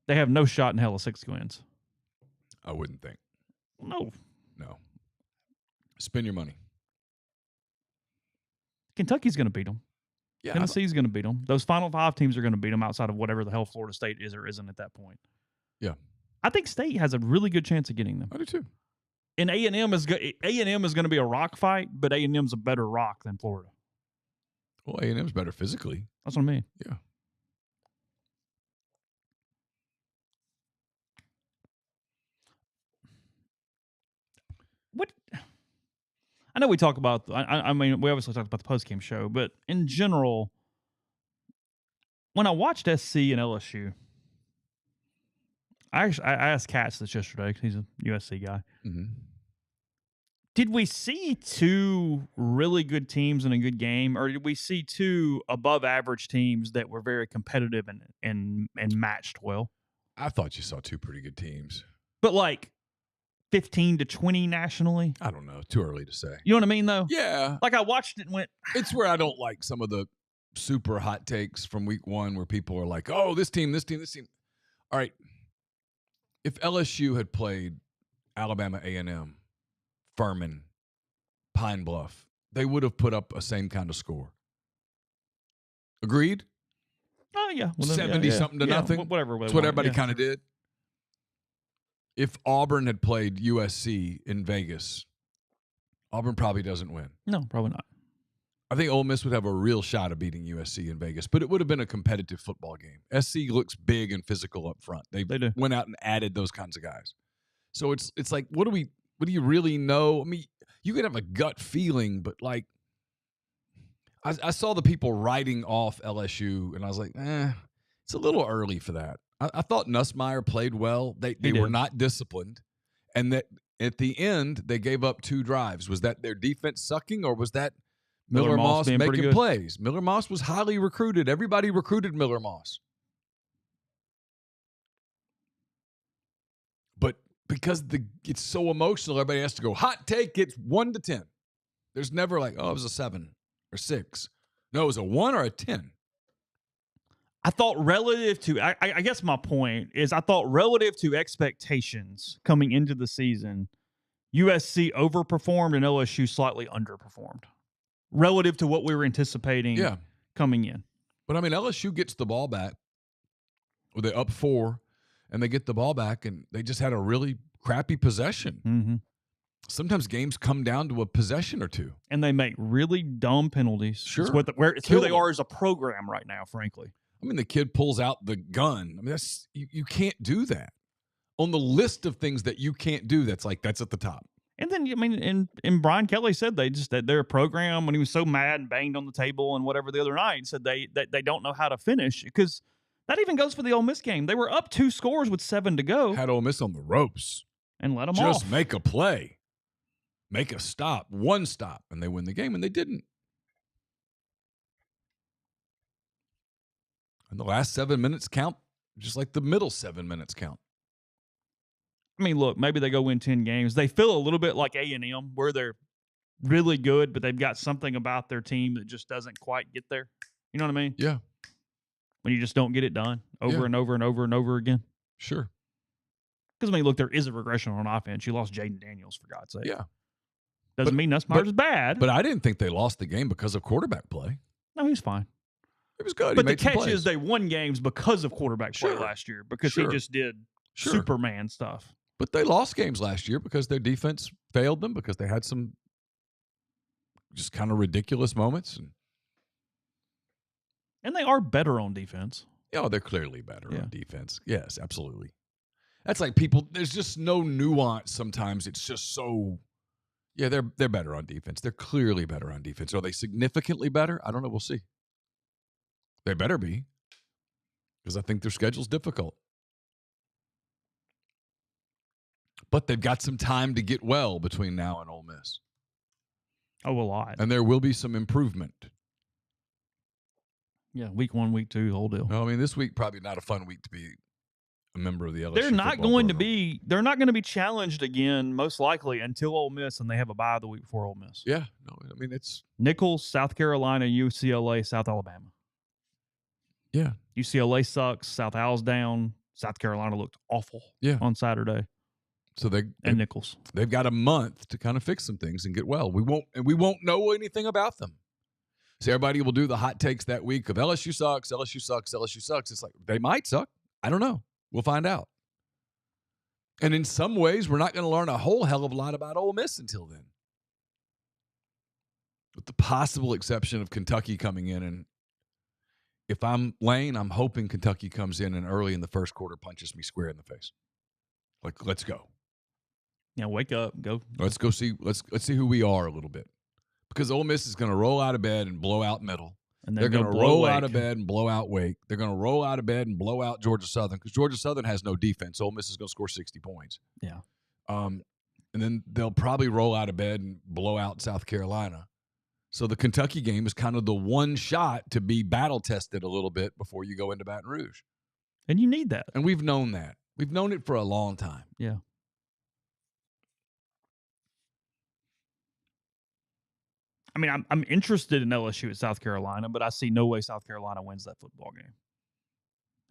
They have no shot in hell of 6 wins. I wouldn't think. No. Spend your money. Kentucky's going to beat them. Yeah, Tennessee's going to beat them. Those final 5 teams are going to beat them outside of whatever the hell Florida State is or isn't at that point. Yeah. I think State has a really good chance of getting them. I do too. And A&M is going to be a rock fight, but A&M's a better rock than Florida. Well, A&M's better physically. That's what I mean. Yeah. What? I know we talk about. I mean, we obviously talked about the post-game show, but in general, when I watched SC and LSU, I asked Katz this yesterday because he's a USC guy. Mm-hmm. Did we see 2 really good teams in a good game, or did we see 2 above-average teams that were very competitive and matched well? I thought you saw 2 pretty good teams, but like 15 to 20 nationally. I don't know. Too early to say. You know what I mean, though? Yeah. Like I watched it and went. It's where I don't like some of the super hot takes from week 1 where people are like, "Oh, this team." All right. If LSU had played Alabama A&M, Furman, Pine Bluff, they would have put up a same kind of score. Agreed? Oh, yeah. Well, 70-something to nothing? Whatever. That's what everybody kind of did. If Auburn had played USC in Vegas, Auburn probably doesn't win. No, probably not. I think Ole Miss would have a real shot of beating USC in Vegas, but it would have been a competitive football game. SC looks big and physical up front. They do. Went out and added those kinds of guys. So it's like, what do you really know? I mean, you could have a gut feeling, but like, I saw the people writing off LSU, and I was like, it's a little early for that. I thought Nussmeier played well. They were not disciplined, and that at the end they gave up 2 drives. Was that their defense sucking, or was that Miller Moss making plays? Miller Moss was highly recruited. Everybody recruited Miller Moss. But because it's so emotional, everybody has to go, hot take, it's 1 to 10. There's never like, oh, it was a 7 or 6. No, it was a 1 or a 10. I thought relative to, I guess my point is I thought relative to expectations coming into the season, USC overperformed and LSU slightly underperformed relative to what we were anticipating coming in. But, I mean, LSU gets the ball back. Well, they're up 4, and they get the ball back, and they just had a really crappy possession. Mm-hmm. Sometimes games come down to a possession or 2. And they make really dumb penalties. Sure. It's who they are as a program right now, frankly. I mean, the kid pulls out the gun. I mean, that's you can't do that. On the list of things that you can't do, that's at the top. And then, I mean, and Brian Kelly said that their program, when he was so mad and banged on the table and whatever the other night, said they don't know how to finish, because that even goes for the Ole Miss game. They were up 2 scores with 7 to go. Had Ole Miss on the ropes. And let them off. Just make a play. Make a stop. 1 stop. And they win the game, and they didn't. And the last 7 minutes count just like the middle 7 minutes count. I mean, look, maybe they go win 10 games. They feel a little bit like A&M, where they're really good, but they've got something about their team that just doesn't quite get there. You know what I mean? Yeah. When you just don't get it done over and over and over and over again. Sure. Because, I mean, look, there is a regression on offense. You lost Jaden Daniels, for God's sake. Yeah. Doesn't mean Nussmeier is bad. But I didn't think they lost the game because of quarterback play. No, he's fine. It was good. But the catch is they won games because of quarterback play last year, because he just did Superman stuff. But they lost games last year because their defense failed them, because they had some just kind of ridiculous moments. And they are better on defense. Yeah, they're clearly better on defense. Yes, absolutely. That's like people, there's just no nuance sometimes. It's just so, Yeah, they're better on defense. They're clearly better on defense. Are they significantly better? I don't know. We'll see. They better be, because I think their schedule's difficult. But they've got some time to get well between now and Ole Miss. Oh, a lot. And there will be some improvement. Yeah, week 1, week 2, the whole deal. No, I mean, this week probably not a fun week to be a member of the LSU They're not football going to program. be. They're not going to be challenged again, most likely, until Ole Miss, and they have a bye the week before Ole Miss. Yeah, no, I mean it's Nicholls, South Carolina, UCLA, South Alabama. yeah. UCLA sucks. South Al's down. South Carolina looked awful. Yeah. On Saturday. So and Nicholls. They've got a month to kind of fix some things and get well. We won't know anything about them. So everybody will do the hot takes that week of LSU sucks, LSU sucks, LSU sucks. It's like they might suck. I don't know. We'll find out. And in some ways, we're not going to learn a whole hell of a lot about Ole Miss until then. With the possible exception of Kentucky coming in. And if I'm Lane, I'm hoping Kentucky comes in and early in the first quarter punches me square in the face. Like, let's go. Yeah, wake up. Go. Let's go see. Let's see who we are a little bit. Because Ole Miss is going to roll out of bed and blow out Middle. And they're going to roll out of bed and blow out Wake. They're going to roll out of bed and blow out Georgia Southern, because Georgia Southern has no defense. Ole Miss is going to score 60 points. Yeah. And then they'll probably roll out of bed and blow out South Carolina. So the Kentucky game is kind of the one shot to be battle tested a little bit before you go into Baton Rouge. And you need that. And we've known that. We've known it for a long time. Yeah. I mean, I'm interested in LSU at South Carolina, but I see no way South Carolina wins that football game.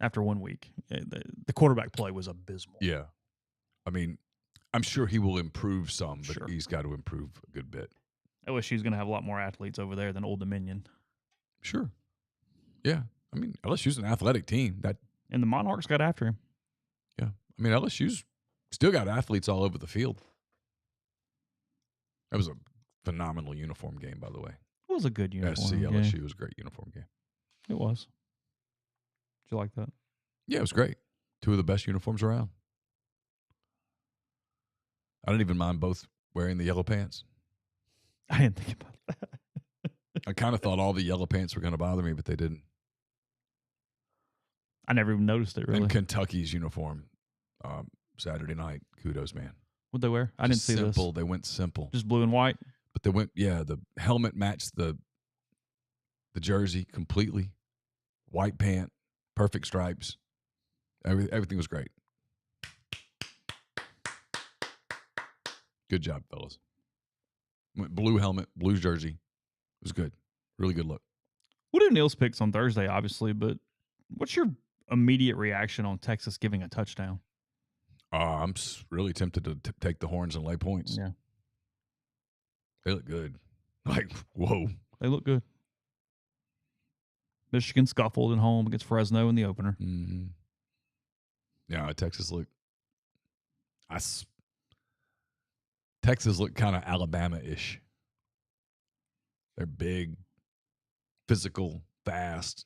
After 1 week, the quarterback play was abysmal. Yeah. I mean, I'm sure he will improve some, but Sure. he's got to improve a good bit. LSU's going to have a lot more athletes over there than Old Dominion. Sure. Yeah. I mean, LSU's an athletic team. And the Monarchs got after him. Yeah. I mean, LSU's still got athletes all over the field. That was a phenomenal uniform game, by the way. It was a good uniform SC game. LSU was a great uniform game. It was. Did you like that? Yeah, it was great. 2 of the best uniforms around. I didn't even mind both wearing the yellow pants. I didn't think about that. I kind of thought all the yellow pants were going to bother me, but they didn't. I never even noticed it, really. And Kentucky's uniform Saturday night, kudos, man. What'd they wear? I didn't see this. Simple. They went simple. Just blue and white? But they went, the helmet matched the jersey completely. White pant, perfect stripes. Everything was great. Good job, fellas. Went blue helmet, blue jersey. It was good. Really good look. We'll do Neal's picks on Thursday, obviously, but what's your immediate reaction on Texas giving a touchdown? I'm really tempted to take the horns and lay points. Yeah. They look good. Like, whoa. They look good. Michigan scuffled at home against Fresno in the opener. Mm-hmm. Yeah, Texas looked kind of Alabama-ish. They're big, physical, fast.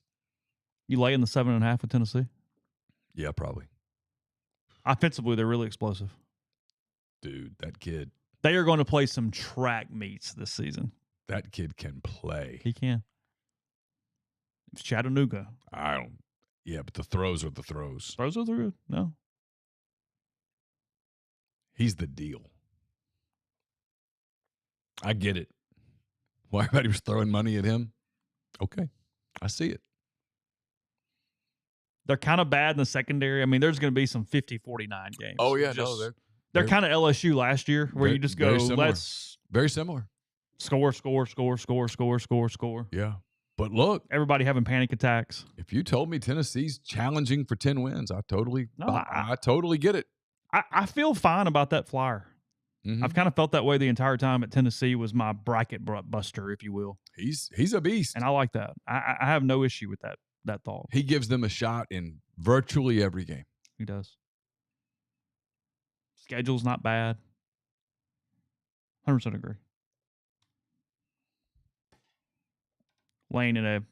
You lay in the 7.5 with Tennessee? Yeah, probably. Offensively, they're really explosive. Dude, that kid. They are going to play some track meets this season. That kid can play. He can. It's Chattanooga. Yeah, but the throws are the throws. Throws are good. No. He's the deal. I get it. Why everybody was throwing money at him? Okay. I see it. They're kind of bad in the secondary. I mean, there's going to be some 50-49 games. Oh, yeah. They're kind of LSU last year where you just go, let's very similar. Score. Yeah. But look, everybody having panic attacks. If you told me Tennessee's challenging for 10 wins, I totally get it. I feel fine about that flyer. Mm-hmm. I've kind of felt that way the entire time at Tennessee was my bracket buster, if you will. He's a beast. And I like that. I have no issue with that thought. He gives them a shot in virtually every game. He does. Schedule's not bad. 100% agree. Lane in a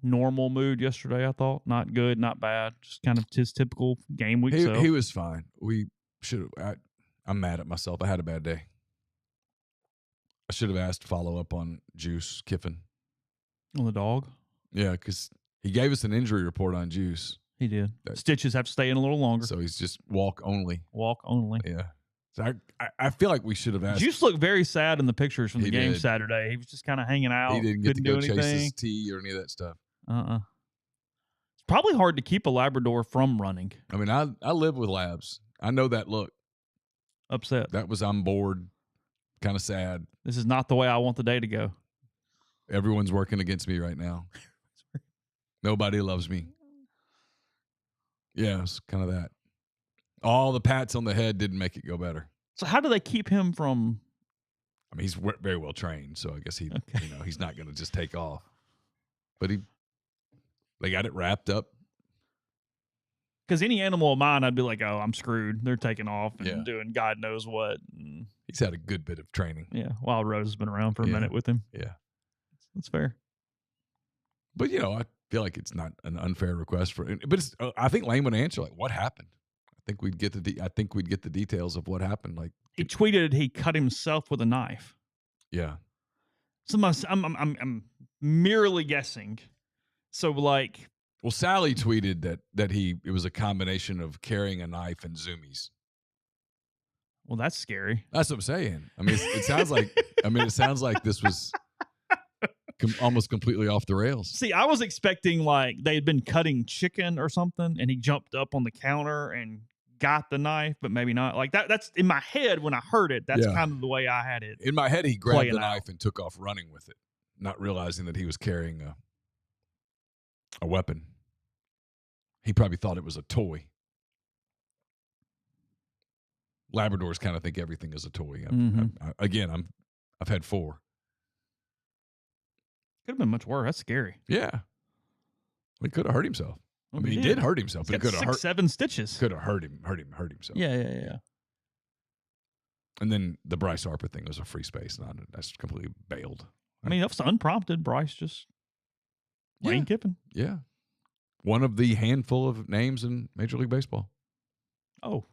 normal mood yesterday, I thought. Not good, not bad. Just kind of his typical game week. He was fine. We should have. I'm mad at myself. I had a bad day. I should have asked follow up on Juice Kiffin. On the dog? Yeah, because he gave us an injury report on Juice. He did. Stitches have to stay in a little longer. So he's just walk only. Walk only. Yeah. So I feel like we should have asked. Juice looked very sad in the pictures from the game Saturday. He was just kind of hanging out. He didn't get to go do chase his tee or any of that stuff. It's probably hard to keep a Labrador from running. I mean, I live with Labs. I know that look. Upset. That was I'm bored, kind of sad. This is not the way I want the day to go. Everyone's working against me right now. Nobody loves me. Yeah, it's kind of that. All the pats on the head didn't make it go better. So how do they keep him from? I mean, he's very well trained, so I guess he's not going to just take off. But they got it wrapped up. Because any animal of mine, I'd be like, oh, I'm screwed. They're taking off and doing God knows what. And he's had a good bit of training. Yeah, Wild Rose has been around for a minute with him. Yeah, that's fair. But I feel like it's not an unfair request for. But it's, I think Lane would answer like, "What happened?" I think we'd get the details of what happened. Like he tweeted, he cut himself with a knife. Yeah. So I'm merely guessing. So like. Well, Sally tweeted that it was a combination of carrying a knife and zoomies. Well, that's scary. That's what I'm saying. I mean, it sounds like this was almost completely off the rails. See, I was expecting like they had been cutting chicken or something, and he jumped up on the counter and got the knife, but maybe not. Like that's in my head when I heard it. That's kind of the way I had it. In my head, he grabbed the knife and took off running with it, not realizing that he was carrying a weapon. He probably thought it was a toy. Labradors kind of think everything is a toy. I've had 4. Could have been much worse. That's scary. Yeah. He could have hurt himself. Well, he did hurt himself, but he could have hurt 7 stitches. Could have hurt himself. Yeah. And then the Bryce Harper thing was a free space. That's completely bailed. I mean, that was unprompted. Bryce just Lane Kiffin. Yeah. One of the handful of names in Major League Baseball. Oh.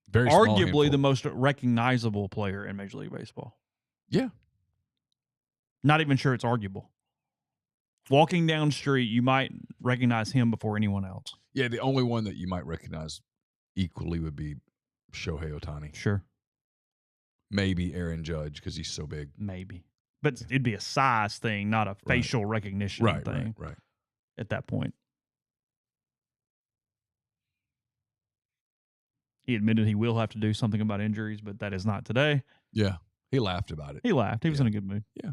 Very arguably the most recognizable player in Major League Baseball. Yeah. Not even sure it's arguable. Walking down the street, you might recognize him before anyone else. Yeah, the only one that you might recognize equally would be Shohei Ohtani. Sure. Maybe Aaron Judge because he's so big. Maybe. But it'd be a size thing, not a facial recognition thing. Right. At that point. He admitted he will have to do something about injuries, but that is not today. Yeah. He laughed about it. He laughed. He was in a good mood. Yeah.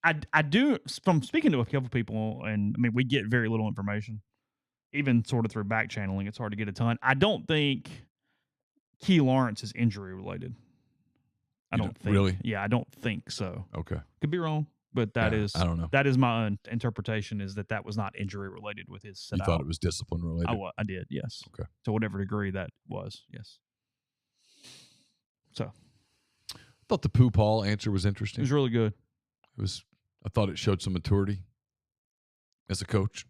I do, from speaking to a couple people, and I mean, we get very little information, even sort of through back channeling. It's hard to get a ton. I don't think Key Lawrence is injury related. I don't think. Really? Yeah, I don't think so. Okay. Could be wrong, but that is, I don't know. That is my interpretation, is that was not injury related with his set You thought it was discipline related? I did, yes. Okay. To whatever degree that was, yes. So. I thought the Pooh Paul answer was interesting. It was really good. I thought it showed some maturity as a coach.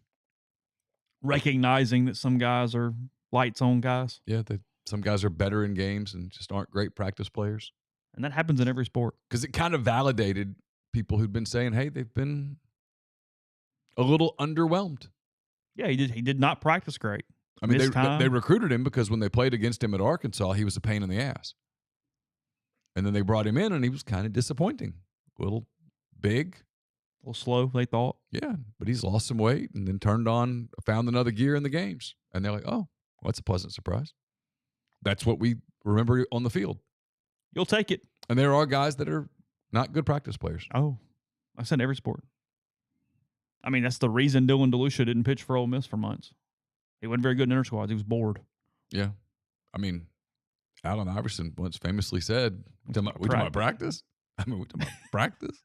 Recognizing that some guys are lights on guys. Yeah, that some guys are better in games and just aren't great practice players. And that happens in every sport. Because it kind of validated people who'd been saying, hey, they've been a little underwhelmed. Yeah, he did not practice great. I mean, they recruited him because when they played against him at Arkansas, he was a pain in the ass. And then they brought him in, and he was kind of disappointing. A little big. A little slow, they thought. Yeah, but he's lost some weight and then found another gear in the games. And they're like, oh, well, that's a pleasant surprise. That's what we remember on the field. You'll take it. And there are guys that are not good practice players. Oh, I said every sport. I mean, that's the reason Dylan DeLucia didn't pitch for Ole Miss for months. He wasn't very good in inter-squads. He was bored. Yeah. I mean, Allen Iverson once famously said, we talking about practice? I mean, we talking about practice?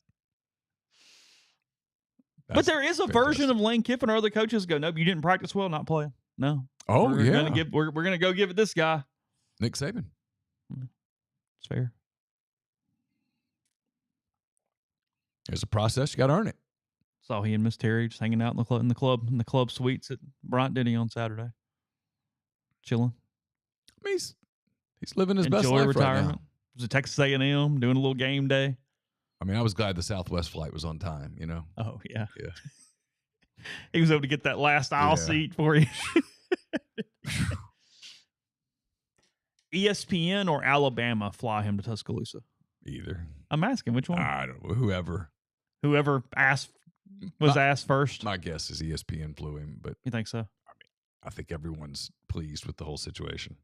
But there is a version of Lane Kiffin or other coaches go, nope, you didn't practice well, not playing. No. Oh, we're gonna go give it this guy. Nick Saban. It's fair. There's a process. You got to earn it. Saw he and Miss Terry just hanging out in the club suites at Bryant Denny on Saturday. Chilling. I mean, he's living his best life retirement. Was it Texas A&M doing a little game day? I mean, I was glad the Southwest flight was on time, you know? Oh, yeah. Yeah. He was able to get that last aisle Yeah. seat for you. ESPN or Alabama fly him to Tuscaloosa? Either. I'm asking which one. I don't know. Whoever. Whoever was asked first. My guess is ESPN flew him, but You think so? I think everyone's pleased with the whole situation.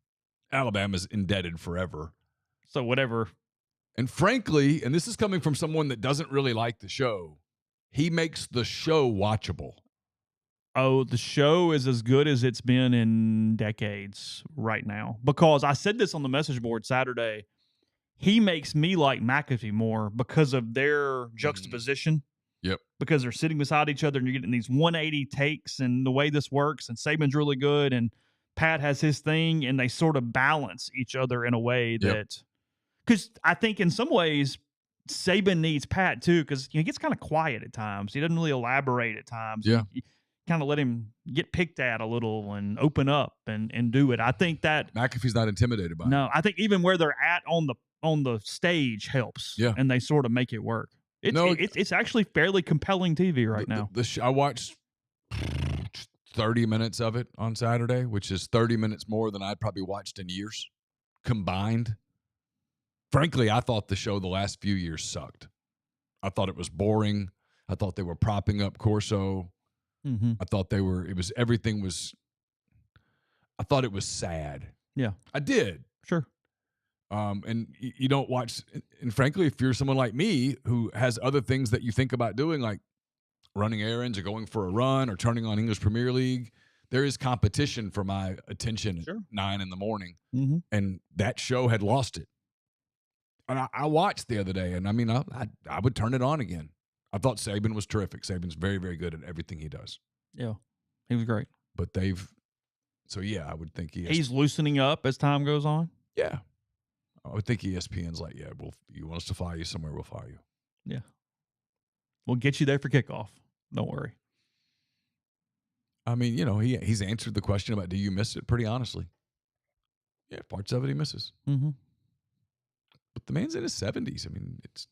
Alabama's indebted forever. So whatever. And frankly, and this is coming from someone that doesn't really like the show, he makes the show watchable. Oh, the show is as good as it's been in decades right now. Because I said this on the message board Saturday. He makes me like McAfee more because of their juxtaposition. Yep. Because they're sitting beside each other and you're getting these 180 takes and the way this works. And Saban's really good and Pat has his thing and they sort of balance each other in a way that, because I think in some ways Saban needs Pat too, because he gets kind of quiet at times. He doesn't really elaborate at times. Yeah. You kind of let him get picked at a little and open up and do it. I think that McAfee's not intimidated by it. no, I think even where they're at on the stage helps. Yeah. And they sort of make it work. It's actually fairly compelling TV right now. I watched 30 minutes of it on Saturday, which is 30 minutes more than I'd probably watched in years combined. Frankly, I thought the show the last few years sucked. I thought it was boring. I thought they were propping up Corso. Mm-hmm. I thought I thought it was sad. Yeah. I did. Sure. And you don't watch, and frankly, if you're someone like me who has other things that you think about doing, like running errands or going for a run or turning on English Premier League, there is competition for my attention at 9 in the morning. Mm-hmm. And that show had lost it. And I watched the other day, and I mean, I would turn it on again. I thought Saban was terrific. Saban's very, very good at everything he does. Yeah. He was great. But I would think he's loosening up as time goes on. Yeah. I would think ESPN's like, yeah, you want us to fly you somewhere, we'll fly you. Yeah. We'll get you there for kickoff. Don't worry. I mean, he's answered the question about do you miss it pretty honestly. Yeah, parts of it he misses. Mm-hmm. But the man's in his 70s. I mean, it's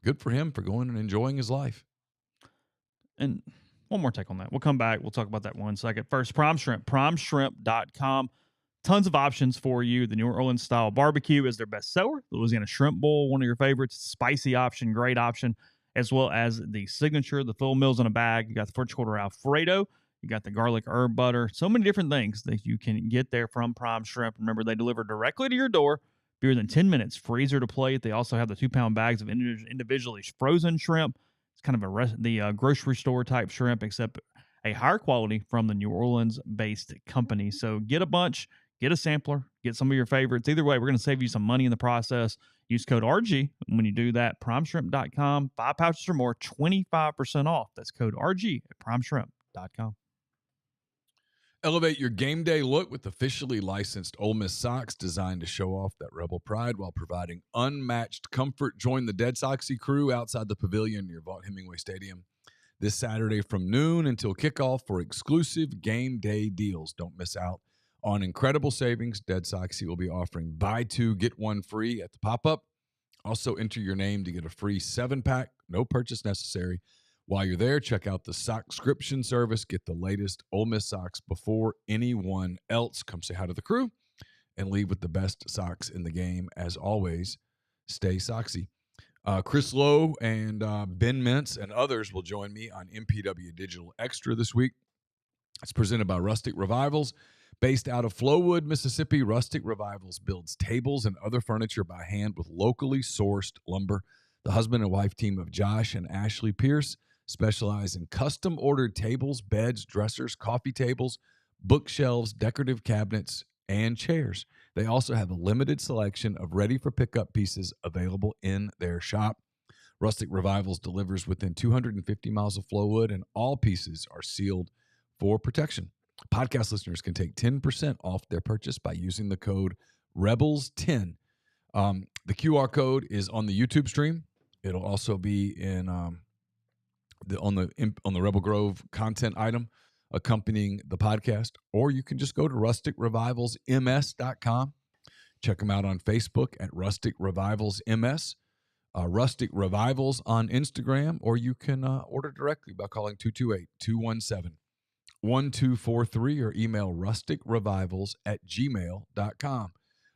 good for him for going and enjoying his life. And one more take on that. We'll come back. We'll talk about that one second. First, Prime Shrimp, primeshrimp.com. Tons of options for you. The New Orleans style barbecue is their best seller. The Louisiana shrimp bowl, one of your favorites. Spicy option, great option, as well as the signature, the full meals in a bag. You got the French Quarter Alfredo. You got the garlic herb butter. So many different things that you can get there from Prime Shrimp. Remember, they deliver directly to your door. Fewer than 10 minutes. Freezer to plate. They also have the 2-pound bags of individually frozen shrimp. It's kind of the grocery store type shrimp, except a higher quality from the New Orleans-based company. So get a bunch. Get a sampler, get some of your favorites. Either way, we're going to save you some money in the process. Use code RG when you do that. Primeshrimp.com. 5 pouches or more, 25% off. That's code RG at primeshrimp.com. Elevate your game day look with officially licensed Ole Miss socks designed to show off that Rebel pride while providing unmatched comfort. Join the Dead Soxy crew outside the pavilion near Vaught Hemingway Stadium this Saturday from noon until kickoff for exclusive game day deals. Don't miss out on incredible savings. Dead Soxy will be offering buy 2, get 1 free at the pop-up. Also enter your name to get a free 7-pack, no purchase necessary. While you're there, check out the Sockscription service. Get the latest Ole Miss socks before anyone else. Come say hi to the crew and leave with the best socks in the game. As always, stay Soxy. Chris Lowe and Ben Mintz and others will join me on MPW Digital Extra this week. It's presented by Rustic Revivals. Based out of Flowood, Mississippi, Rustic Revivals builds tables and other furniture by hand with locally sourced lumber. The husband and wife team of Josh and Ashley Pierce specialize in custom-ordered tables, beds, dressers, coffee tables, bookshelves, decorative cabinets, and chairs. They also have a limited selection of ready-for-pickup pieces available in their shop. Rustic Revivals delivers within 250 miles of Flowood, and all pieces are sealed for protection. Podcast listeners can take 10% off their purchase by using the code REBELS10. The QR code is on the YouTube stream. It'll also be in on the Rebel Grove content item accompanying the podcast, or you can just go to rusticrevivalsms.com. Check them out on Facebook at Rustic Revivals MS, Rustic Revivals on Instagram, or you can order directly by calling 228-217-1243 or email rusticrevivals@gmail.com.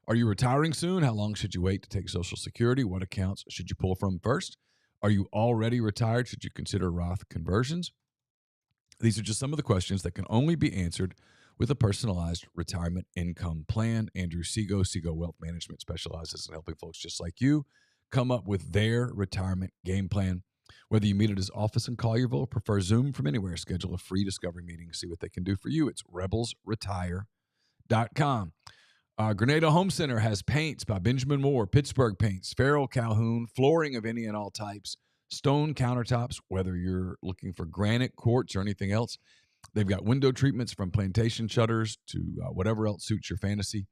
Are you retiring soon? How long should you wait to take Social Security? What accounts should you pull from first? Are you already retired? Should you consider Roth conversions? These are just some of the questions that can only be answered with a personalized retirement income plan. Andrew Sego Wealth Management specializes in helping folks just like you come up with their retirement game plan. Whether you meet at his office in Collierville or prefer Zoom from anywhere, schedule a free discovery meeting. See what they can do for you. It's rebelsretire.com. Grenada Home Center has paints by Benjamin Moore, Pittsburgh Paints, Farrell Calhoun, flooring of any and all types, stone countertops, whether you're looking for granite, quartz, or anything else. They've got window treatments from plantation shutters to whatever else suits your fantasy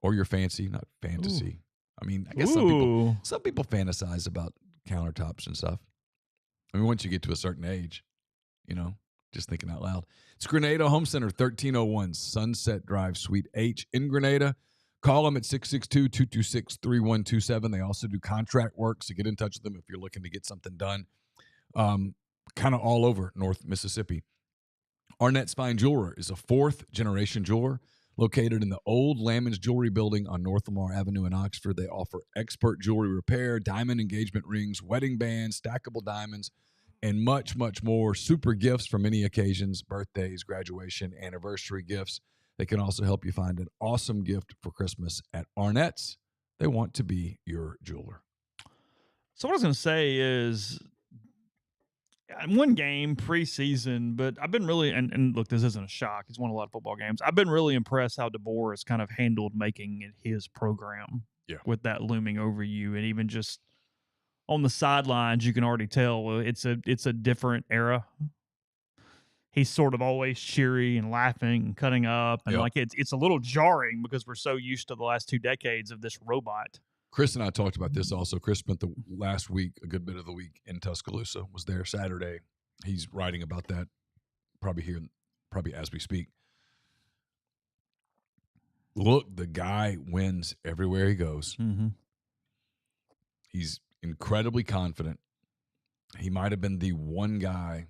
or your fancy, not fantasy. Ooh. I mean, I guess some people fantasize about countertops and stuff. I mean, once you get to a certain age, just thinking out loud. It's Grenada Home Center, 1301 Sunset Drive, Suite H in Grenada. Call them at 662-226-3127. They also do contract work, so get in touch with them if you're looking to get something done. Kind of all over North Mississippi. Arnett's Fine Jeweler is a fourth-generation jeweler located in the old Lamons Jewelry Building on North Lamar Avenue in Oxford. They offer expert jewelry repair, diamond engagement rings, wedding bands, stackable diamonds, and much, much more. Super gifts for many occasions, birthdays, graduation, anniversary gifts. They can also help you find an awesome gift for Christmas at Arnett's. They want to be your jeweler. So what I was going to say is, one game preseason, but I've been really, and look, this isn't a shock. He's won a lot of football games. I've been really impressed how DeBoer has kind of handled making it his program with that looming over you. And even just on the sidelines, you can already tell it's a different era. He's sort of always cheery and laughing and cutting up. And it's a little jarring because we're so used to the last 2 decades of this robot. Chris and I talked about this also. Chris spent the last week, a good bit of the week in Tuscaloosa, was there Saturday. He's writing about that probably as we speak. Look, the guy wins everywhere he goes. Mm-hmm. He's incredibly confident. He might have been the one guy.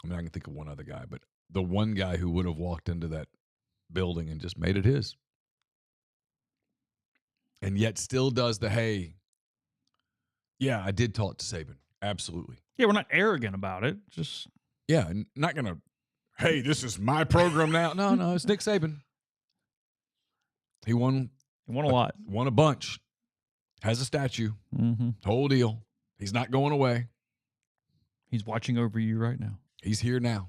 I mean, I can think of one other guy, but the one guy who would have walked into that building and just made it his. And yet still does the, hey, yeah, I did talk to Saban. Absolutely. Yeah, we're not arrogant about it. Just not going to, hey, this is my program now. No, it's Nick Saban. He won a lot. Won a bunch. Has a statue. Mm-hmm. Whole deal. He's not going away. He's watching over you right now. He's here now.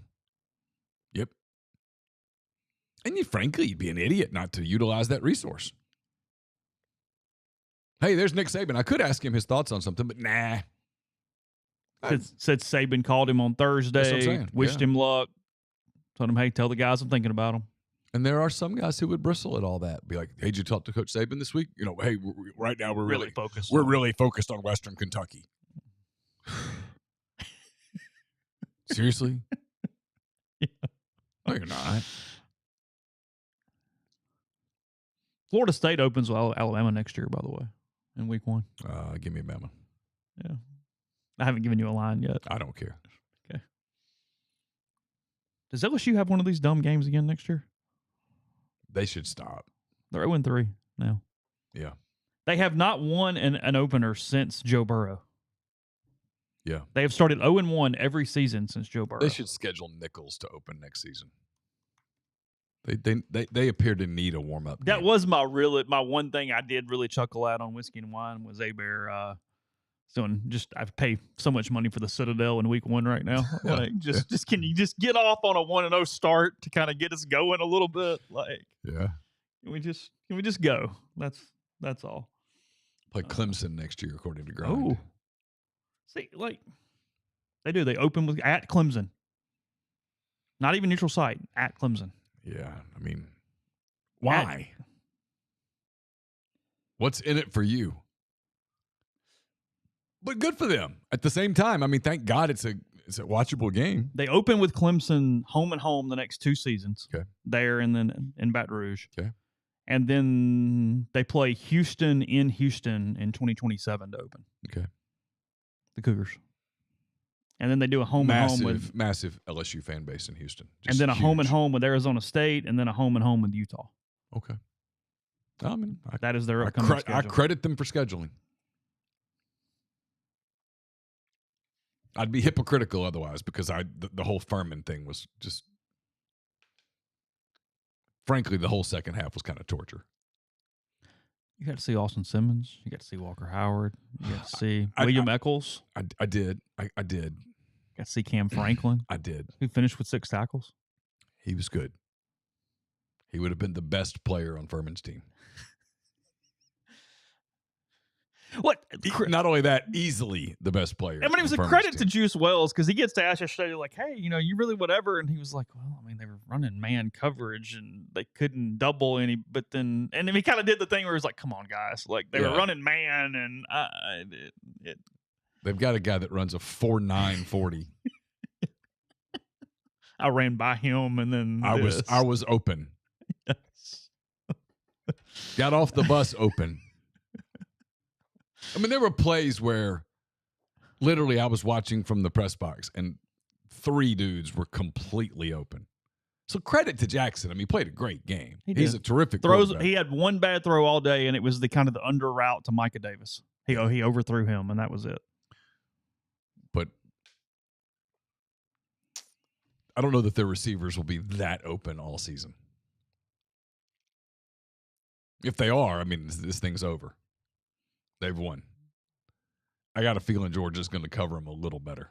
Yep. And frankly, you'd be an idiot not to utilize that resource. Hey, there's Nick Saban. I could ask him his thoughts on something, but nah. Said Saban called him on Thursday, wished him luck, told him, hey, tell the guys I'm thinking about them. And there are some guys who would bristle at all that. Be like, hey, did you talk to Coach Saban this week? Hey, right now we're really focused. We're really focused on Western Kentucky. Seriously? Yeah. No, you're not. Florida State opens with Alabama next year, by the way, in week 1. Give me Bama. Yeah. I haven't given you a line yet. I don't care. Okay. Does LSU have one of these dumb games again next year? They should stop. They're 0-3 now. Yeah. They have not won an opener since Joe Burrow. Yeah. They have started 0-1 every season since Joe Burrow. They should schedule Nichols to open next season. They appear to need a warm-up That game. was my one thing I did really chuckle at on Whiskey and Wine was Abear I pay so much money for the Citadel in week 1 right now. Like just can you just get off on a 1-0 start to kind of get us going a little bit? Like, yeah. Can we just go? That's all. Play Clemson next year, according to Grind. Oh. See, like they open at Clemson. Not even neutral site, at Clemson. Yeah, I mean, why? What's in it for you? But good for them. At the same time, I mean, thank God it's a watchable game. They open with Clemson home and home the next 2 seasons. Okay. There and then in Baton Rouge. Okay. and then they play Houston in Houston in 2027 to open. Okay. The Cougars. And then they do a home and home with massive LSU fan base in Houston. and then a home and home with Arizona State, and then a home and home with Utah. Okay. I mean, that is their upcoming schedule. I credit them for scheduling. I'd be hypocritical otherwise because the whole Furman thing was just, frankly, the whole second half was kind of torture. You got to see Austin Simmons. You got to see Walker Howard. You got to see William Eccles. I did. I did. Got to see Cam Franklin. I did. Who finished with 6 tackles. He was good. He would have been the best player on Furman's team. What? Not only that, easily the best player. I mean, it was a credit to Juice Wells because he gets to ask yesterday, like, hey, you really whatever. And he was like, well, I mean, they were running man coverage and they couldn't double any. But then he kind of did the thing where he was like, come on, guys. Like, they were running man. And they've got a guy that runs a 4.9 40. I ran by him and then I was open. Yes. Got off the bus open. I mean, there were plays where literally I was watching from the press box and 3 dudes were completely open. So credit to Jackson. I mean, he played a great game. He's a terrific quarterback. He had one bad throw all day, and it was the kind of the under route to Micah Davis. He overthrew him, and that was it. But I don't know that their receivers will be that open all season. If they are, I mean, this thing's over. They've won. I got a feeling Georgia's going to cover them a little better.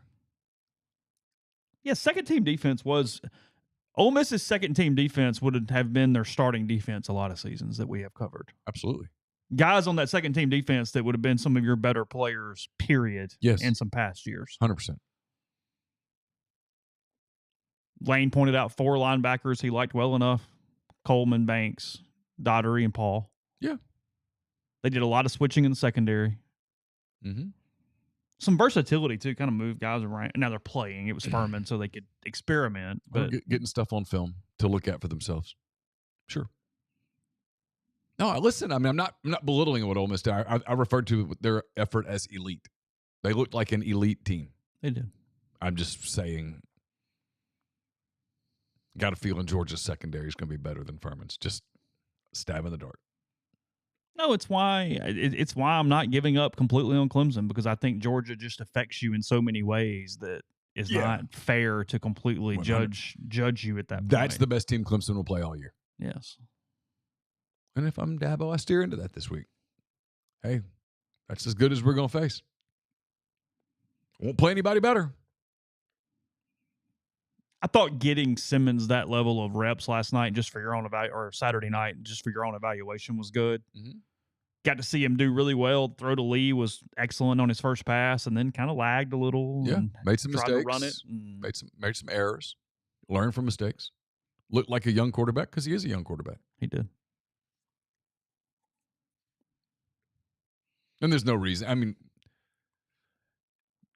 Yeah, second-team defense was – Ole Miss's second-team defense would have been their starting defense a lot of seasons that we have covered. Absolutely. Guys on that second-team defense that would have been some of your better players, period, in some past years. 100%. Lane pointed out 4 linebackers he liked well enough. Coleman, Banks, Daugherty, and Paul. Yeah. They did a lot of switching in the secondary. Mm-hmm. Some versatility, too, kind of moved guys around. Now they're playing. It was Furman, so they could experiment. But getting stuff on film to look at for themselves. Sure. No, listen, I mean, I'm not belittling what Ole Miss did. I referred to their effort as elite. They looked like an elite team. They did. I'm just saying, got a feeling Georgia's secondary is going to be better than Furman's. Just stab in the dark. No, it's why I'm not giving up completely on Clemson, because I think Georgia just affects you in so many ways that is not fair to completely 100. judge you at that point. That's the best team Clemson will play all year. Yes. And if I'm Dabo, I steer into that this week. Hey, that's as good as we're going to face. Won't play anybody better. I thought getting Simmons that level of reps last night just for your own or Saturday night just for your own evaluation was good. Mm-hmm. Got to see him do really well. Throw to Lee was excellent on his first pass, and then kind of lagged a little. Yeah, made some mistakes. To run it. Made some errors. Learn from mistakes. Looked like a young quarterback because he is a young quarterback. He did. And there's no reason. I mean,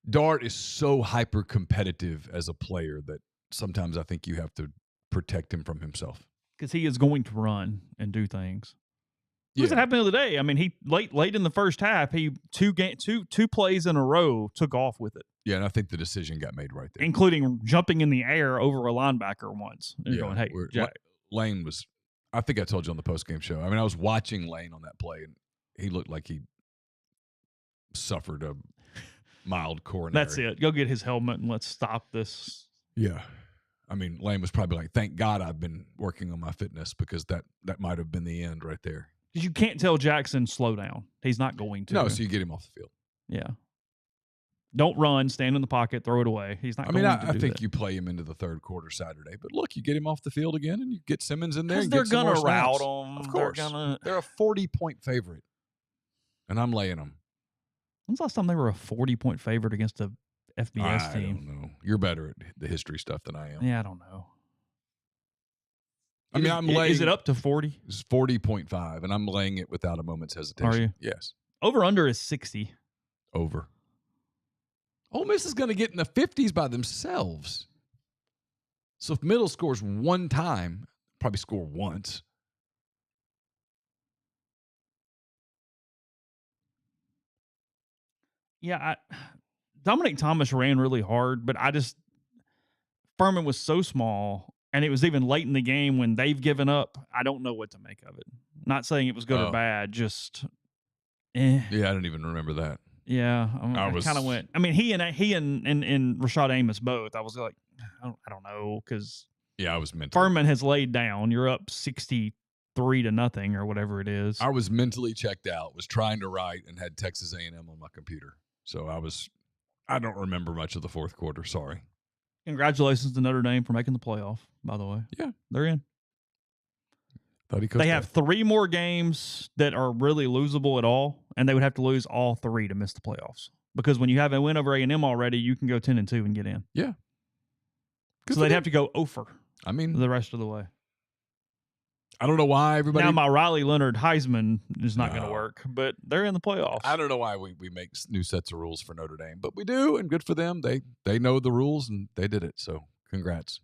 Dart is so hyper competitive as a player that sometimes I think you have to protect him from himself. Because he is going to run and do things. What happened the other day? I mean, he late in the first half, he two plays in a row took off with it. Yeah, and I think the decision got made right there, including jumping in the air over a linebacker once. And going, hey, Lane was. I think I told you on the postgame show. I mean, I was watching Lane on that play, and he looked like he suffered a mild coronary. That's it. Go get his helmet and let's stop this. Yeah. I mean, Lane was probably like, thank God I've been working on my fitness, because that might have been the end right there. Because you can't tell Jackson slow down. He's not going to. No, so you get him off the field. Yeah. Don't run, stand in the pocket, throw it away. He's not going to do that. I think you play him into the third quarter Saturday. But look, you get him off the field again and you get Simmons in there. Because they're going to route him. Of course. They're a 40-point favorite. And I'm laying them. When's the last time they were a 40-point favorite against a FBS team? I don't know. You're better at the history stuff than I am. Yeah, I don't know. I mean, I'm laying. Is it up to 40? It's 40.5, and I'm laying it without a moment's hesitation. Are you? Yes. Over/under is 60. Over. Ole Miss is going to get in the 50s by themselves. So if Middle scores one time, probably score once. Yeah, Dominic Thomas ran really hard, but Furman was so small, and it was even late in the game when they've given up. I don't know what to make of it. Not saying it was good or bad, just Yeah, I didn't even remember that. Yeah, I kind of went. I mean, he and Rashad Amos both. I was like, I don't know, because I was mentally. Furman has laid down. You're up 63-0 or whatever it is. I was mentally checked out. Was trying to write and had Texas A&M on my computer, so I don't remember much of the fourth quarter. Sorry. Congratulations to Notre Dame for making the playoff. By the way, yeah, they're in. They have 3 more games that are really losable at all, and they would have to lose all 3 to miss the playoffs. Because when you have a win over A&M already, you can go 10-2 and get in. Yeah. So they'd have to go over. I mean, the rest of the way. I don't know why everybody. Now my Riley Leonard Heisman is not going to work, but they're in the playoffs. I don't know why we make new sets of rules for Notre Dame, but we do, and good for them. They know the rules and they did it. So congrats.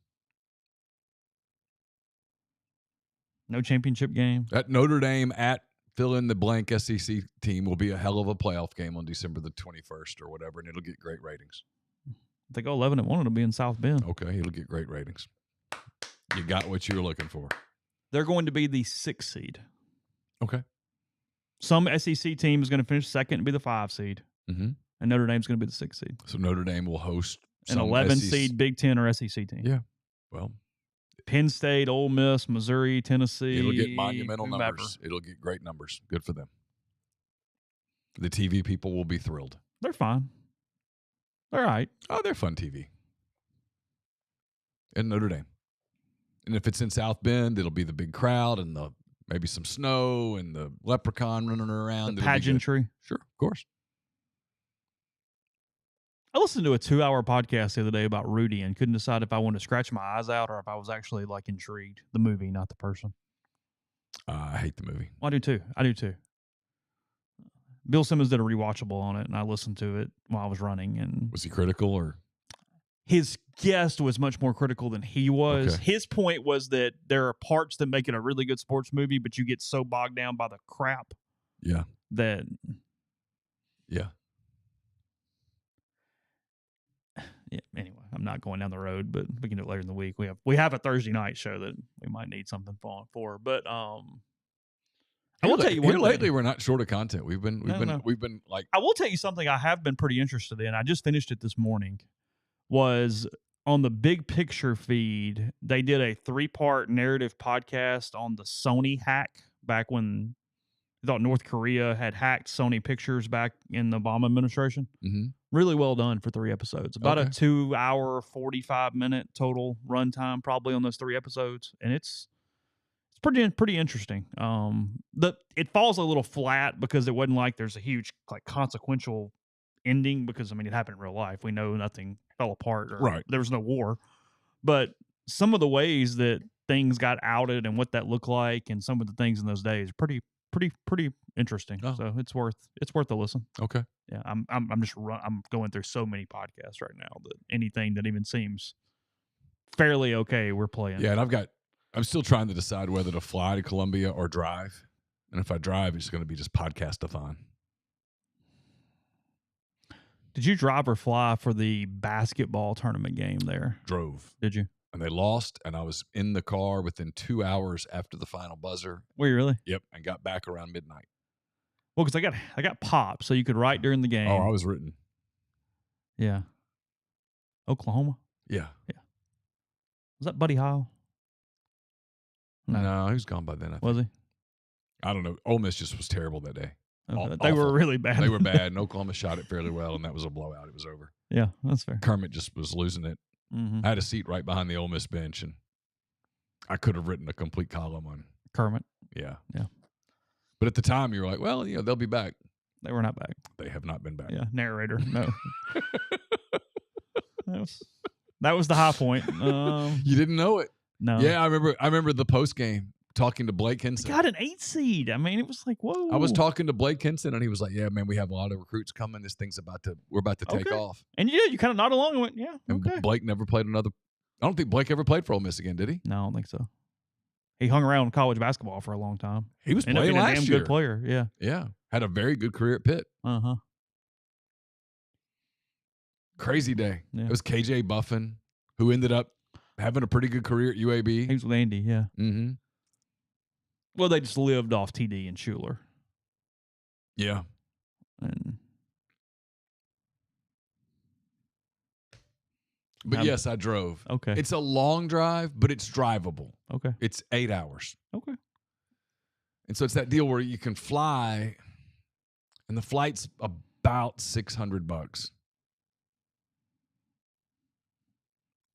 No championship game. At Notre Dame at fill in the blank SEC team will be a hell of a playoff game on December the 21st or whatever, and it'll get great ratings. If they go 11-1, it'll be in South Bend. Okay, it'll get great ratings. You got what you were looking for. They're going to be the 6th seed. Okay. Some SEC team is going to finish second and be the 5 seed. Mm-hmm. And Notre Dame's going to be the 6th seed. So Notre Dame will host an 11 seed Big Ten or SEC team. Yeah. Well, Penn State, Ole Miss, Missouri, Tennessee. It'll get monumental numbers. It'll get great numbers. Good for them. The TV people will be thrilled. They're fine. They're all right. Oh, they're fun TV. And Notre Dame. And if it's in South Bend, it'll be the big crowd and maybe some snow and the leprechaun running around. The pageantry. Sure, of course. I listened to a 2-hour podcast the other day about Rudy and couldn't decide if I wanted to scratch my eyes out or if I was actually intrigued. The movie, not the person. I hate the movie. Well, I do too. Bill Simmons did a rewatchable on it, and I listened to it while I was running. And was he critical or? His guest was much more critical than he was. Okay. His point was that there are parts that make it a really good sports movie, but you get so bogged down by the crap. Yeah. That. Yeah. Yeah, anyway, I'm not going down the road, but we can do it later in the week. We have a Thursday night show that we might need something for. But I will tell you one thing. Lately we're not short of content. We've been like I will tell you something I have been pretty interested in. I just finished it this morning. Was on the Big Picture feed. They did a 3-part narrative podcast on the Sony hack back when I thought North Korea had hacked Sony Pictures back in the Obama administration. Mm-hmm. Really well done for 3 episodes. About a 2-hour, 45-minute total runtime probably on those 3 episodes. And it's pretty interesting. It falls a little flat because it wasn't like there's a huge consequential ending because, it happened in real life. We know nothing fell apart. Or there was no war. But some of the ways that things got outed and what that looked like and some of the things in those days are pretty interesting. Oh. So it's worth a listen. Okay. Yeah, I'm going through so many podcasts right now that anything that even seems fairly okay, we're playing. Yeah, and I'm still trying to decide whether to fly to Columbia or drive. And if I drive, it's going to be just podcast-a-thon. Did you drive or fly for the basketball tournament game there? Drove. Did you? And they lost, and I was in the car within 2 hours after the final buzzer. Were you really? Yep, and got back around midnight. Well, because I got popped, so you could write during the game. Oh, I was written. Yeah. Oklahoma? Yeah. Yeah. Was that Buddy Hile? No, he was gone by then, I think. Was he? I don't know. Ole Miss just was terrible that day. Okay. They were really bad. They were bad, and Oklahoma shot it fairly well, and that was a blowout. It was over. Yeah, that's fair. Kermit just was losing it. Mm-hmm. I had a seat right behind the Ole Miss bench, and I could have written a complete column on Kermit. Yeah. Yeah. But at the time, you were like, well, they'll be back. They were not back. They have not been back. Yeah, narrator. No. that was the high point. You didn't know it. No. Yeah, I remember the post game talking to Blake Henson. Got an 8 seed. It was like, whoa. I was talking to Blake Henson, and he was like, yeah, man, we have a lot of recruits coming. We're about to take off. And you kind of nodded along and went, yeah, okay. And Blake never played I don't think Blake ever played for Ole Miss again, did he? No, I don't think so. He hung around college basketball for a long time. He was playing last year. Damn good player, yeah. Yeah. Had a very good career at Pitt. Uh-huh. Crazy day. Yeah. It was KJ Buffin, who ended up having a pretty good career at UAB. He was with Andy, yeah. Mm-hmm. Well, they just lived off TD and Schuler. Yeah. But yes, I drove. Okay. It's a long drive, but it's drivable. Okay. It's 8 hours. Okay. And so it's that deal where you can fly, and the flight's about $600.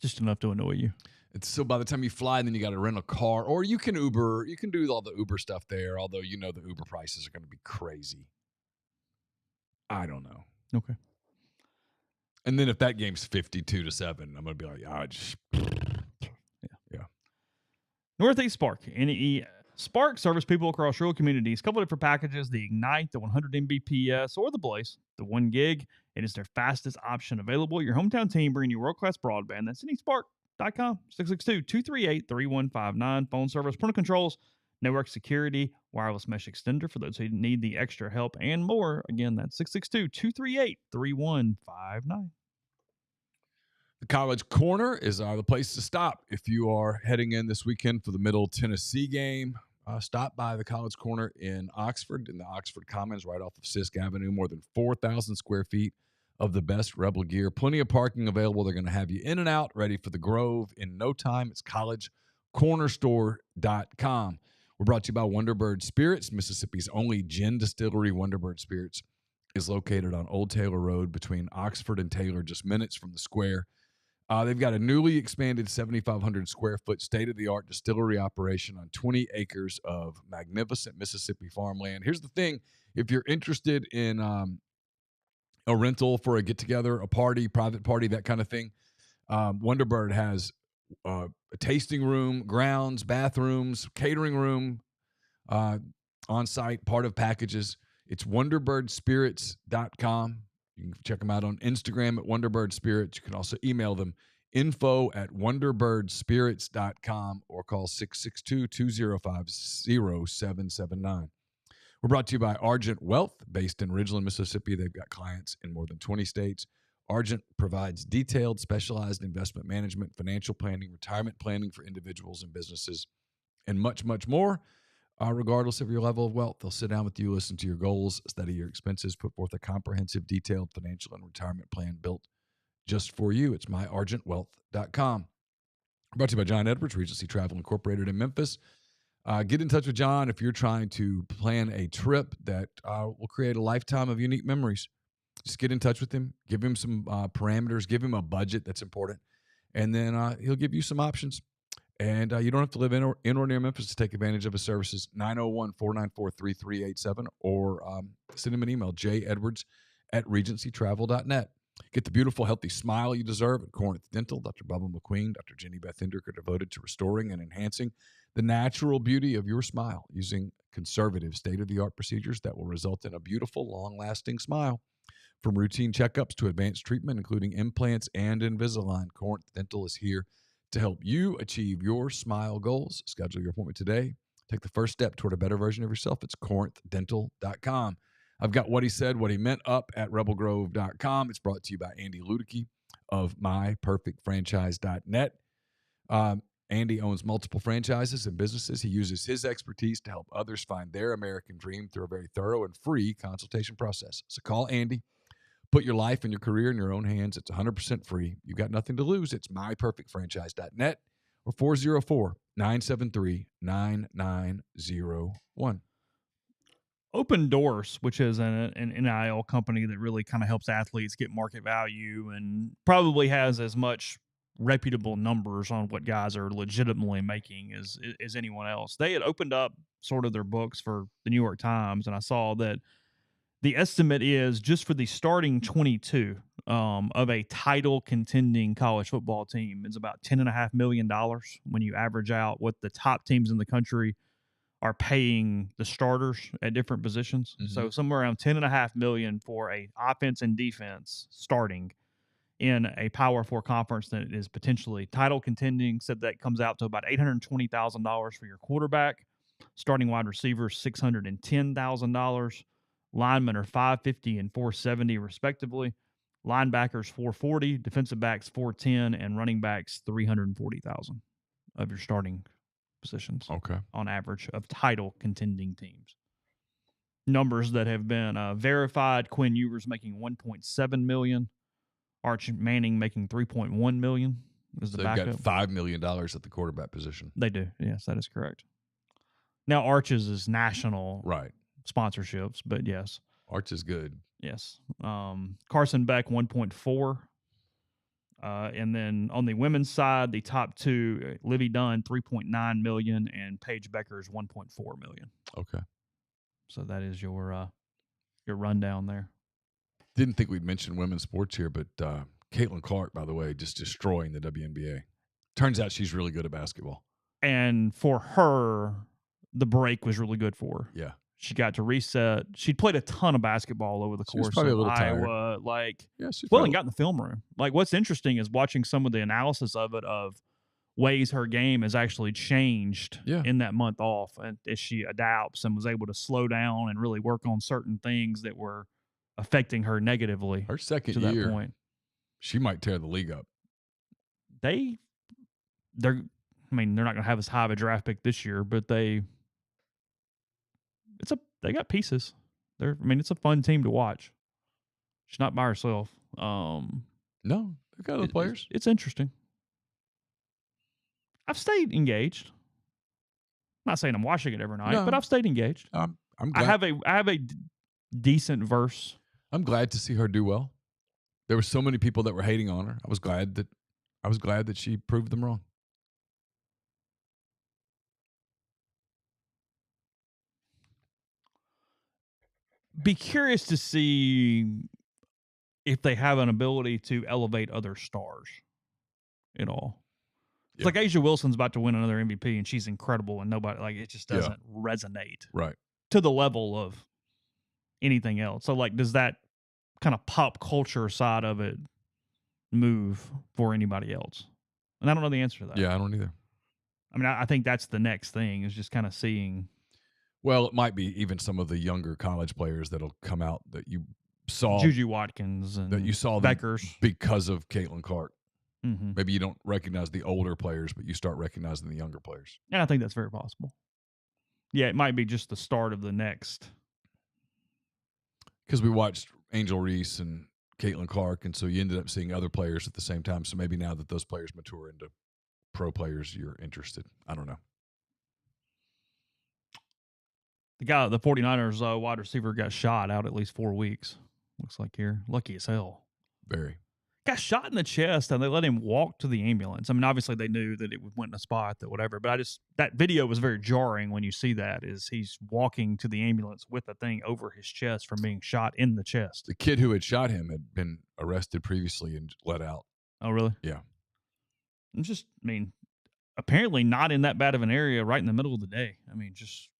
Just enough to annoy you. And so by the time you fly, then you got to rent a car, or you can Uber. You can do all the Uber stuff there, although you know the Uber prices are going to be crazy. I don't know. Okay. And then if that game's 52-7, I'm going to be like, yeah. Northeast Spark, NE Spark service people across rural communities. Couple different packages: the Ignite, the 100 Mbps, or the Blaze, the 1 gig. It is their fastest option available. Your hometown team bringing you world-class broadband. That's NESpark.com. 662-238-3159. Phone service, parental controls, network security, wireless mesh extender for those who need the extra help, and more. Again, that's 662-238-3159. The College Corner is the place to stop if you are heading in this weekend for the Middle Tennessee game. Stop by the College Corner in Oxford, in the Oxford Commons, right off of Sisk Avenue. More than 4,000 square feet of the best Rebel gear. Plenty of parking available. They're going to have you in and out, ready for the Grove in no time. It's collegecornerstore.com. We're brought to you by Wonderbird Spirits, Mississippi's only gin distillery. Wonderbird Spirits is located on Old Taylor Road between Oxford and Taylor, just minutes from the square. They've got a newly expanded 7,500 square foot state-of-the-art distillery operation on 20 acres of magnificent Mississippi farmland. Here's the thing. If you're interested in a rental for a get-together, a party, private party, that kind of thing, Wonderbird has a tasting room, grounds, bathrooms, catering room, on-site, part of packages. It's wonderbirdspirits.com. You can check them out on Instagram at Wonderbird Spirits. You can also email them info@wonderbirdspirits.com or call 662-205-0779. We're brought to you by Argent Wealth, based in Ridgeland, Mississippi. They've got clients in more than 20 states. Argent provides detailed, specialized investment management, financial planning, retirement planning for individuals and businesses, and much, much more. Regardless of your level of wealth, they'll sit down with you, listen to your goals, study your expenses, put forth a comprehensive, detailed financial and retirement plan built just for you. It's myargentwealth.com. Brought to you by John Edwards, Regency Travel Incorporated in Memphis. Get in touch with John if you're trying to plan a trip that will create a lifetime of unique memories. Just get in touch with him, give him some parameters, give him a budget that's important, and then he'll give you some options. And you don't have to live in or near Memphis to take advantage of his services. 901-494-3387 or send him an email, jedwards@regencytravel.net. Get the beautiful, healthy smile you deserve at Corinth Dental. Dr. Bubba McQueen, Dr. Jenny Beth Hendrick are devoted to restoring and enhancing the natural beauty of your smile using conservative, state-of-the-art procedures that will result in a beautiful, long-lasting smile. From routine checkups to advanced treatment, including implants and Invisalign, Corinth Dental is here to help you achieve your smile goals. Schedule your appointment today. Take the first step toward a better version of yourself. It's corinthdental.com. I've got what he said, what he meant up at rebelgrove.com. It's brought to you by Andy Ludicky of myperfectfranchise.net. Andy owns multiple franchises and businesses. He uses his expertise to help others find their American dream through a very thorough and free consultation process. So call Andy. Put your life and your career in your own hands. It's 100% free. You've got nothing to lose. It's myperfectfranchise.net or 404-973-9901. Open Doors, which is an NIL company that really kind of helps athletes get market value and probably has as much reputable numbers on what guys are legitimately making as anyone else. They had opened up sort of their books for the New York Times, and I saw that the estimate is just for the starting 22 of a title contending college football team is about $10.5 million when you average out what the top teams in the country are paying the starters at different positions. Mm-hmm. So somewhere around $10.5 million for a offense and defense starting in a Power 4 conference that is potentially title contending. Said that comes out to about $820,000 for your quarterback. Starting wide receivers, $610,000. Linemen are $550 and $470 respectively. linebackers 440, defensive backs 410, and running backs 340,000 of your starting positions Okay. on average of title contending teams. Numbers that have been verified: Quinn Ewers making 1.7 million, Arch Manning making 3.1 million as the So they've got backup. $5 million at the quarterback position. They do. Yes, that is correct. Now Arch's is national Right. sponsorships, but yes. Arch is good. Yes. Carson Beck 1.4. And then on the women's side, the top two, Livy Dunn 3.9 million and Paige Becker's 1.4 million. Okay. So that is your rundown there. Didn't think we'd mention women's sports here, but Caitlin Clark, by the way, just destroying the WNBA. Turns out she's really good at basketball. And for her, the break was really good for her. Yeah. She got to reset. She'd played a ton of basketball over the course probably of a little tired. Iowa. Well, And got in the film room. Like, what's interesting is watching some of the analysis of it, of ways her game has actually changed in that month off, and as she adapts and was able to slow down and really work on certain things that were affecting her negatively. Her second to that year, point, she might tear the league up. they're not going to have as high of a draft pick this year, but they got pieces. It's a fun team to watch. She's not by herself. No, they've got other players. It's interesting. I've stayed engaged. I'm not saying I'm watching it every night, but I've stayed engaged. I'm glad. I have a decent verse. I'm glad to see her do well. There were so many people that were hating on her. I was glad that she proved them wrong. Be curious to see if they have an ability to elevate other stars at all. It's like Asia Wilson's about to win another MVP, and she's incredible, and nobody, it just doesn't resonate right to the level of anything else. So, does that kind of pop culture side of it move for anybody else? And I don't know the answer to that. Yeah, I don't either. I think that's the next thing, is just kind of seeing. Well, it might be even some of the younger college players that'll come out that you saw. Juju Watkins and that you saw Beckers because of Caitlin Clark. Mm-hmm. Maybe you don't recognize the older players, but you start recognizing the younger players. And I think that's very possible. Yeah, it might be just the start of the next. Because we watched Angel Reese and Caitlin Clark, and so you ended up seeing other players at the same time. So maybe now that those players mature into pro players, you're interested. I don't know. The 49ers wide receiver got shot out at least 4 weeks. Looks like here. Lucky as hell. Very. Got shot in the chest, and they let him walk to the ambulance. Obviously they knew that it went in a spot, that whatever. But that video was very jarring when you see that, is he's walking to the ambulance with a thing over his chest from being shot in the chest. The kid who had shot him had been arrested previously and let out. Oh, really? Yeah. Apparently not in that bad of an area, right in the middle of the day. Just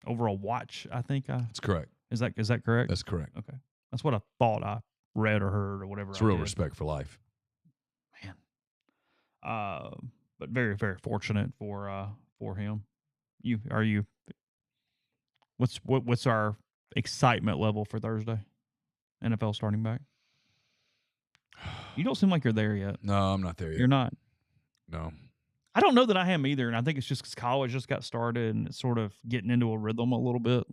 over a watch, I think. That's correct. Is that correct? That's correct. Okay. That's what I thought I read or heard or whatever. It's real respect for life. Man. But very, very fortunate for him. What's our excitement level for Thursday? NFL starting back. You don't seem like you're there yet. No, I'm not there yet. You're not. No. I don't know that I am either, and I think it's just because college just got started and it's sort of getting into a rhythm a little bit.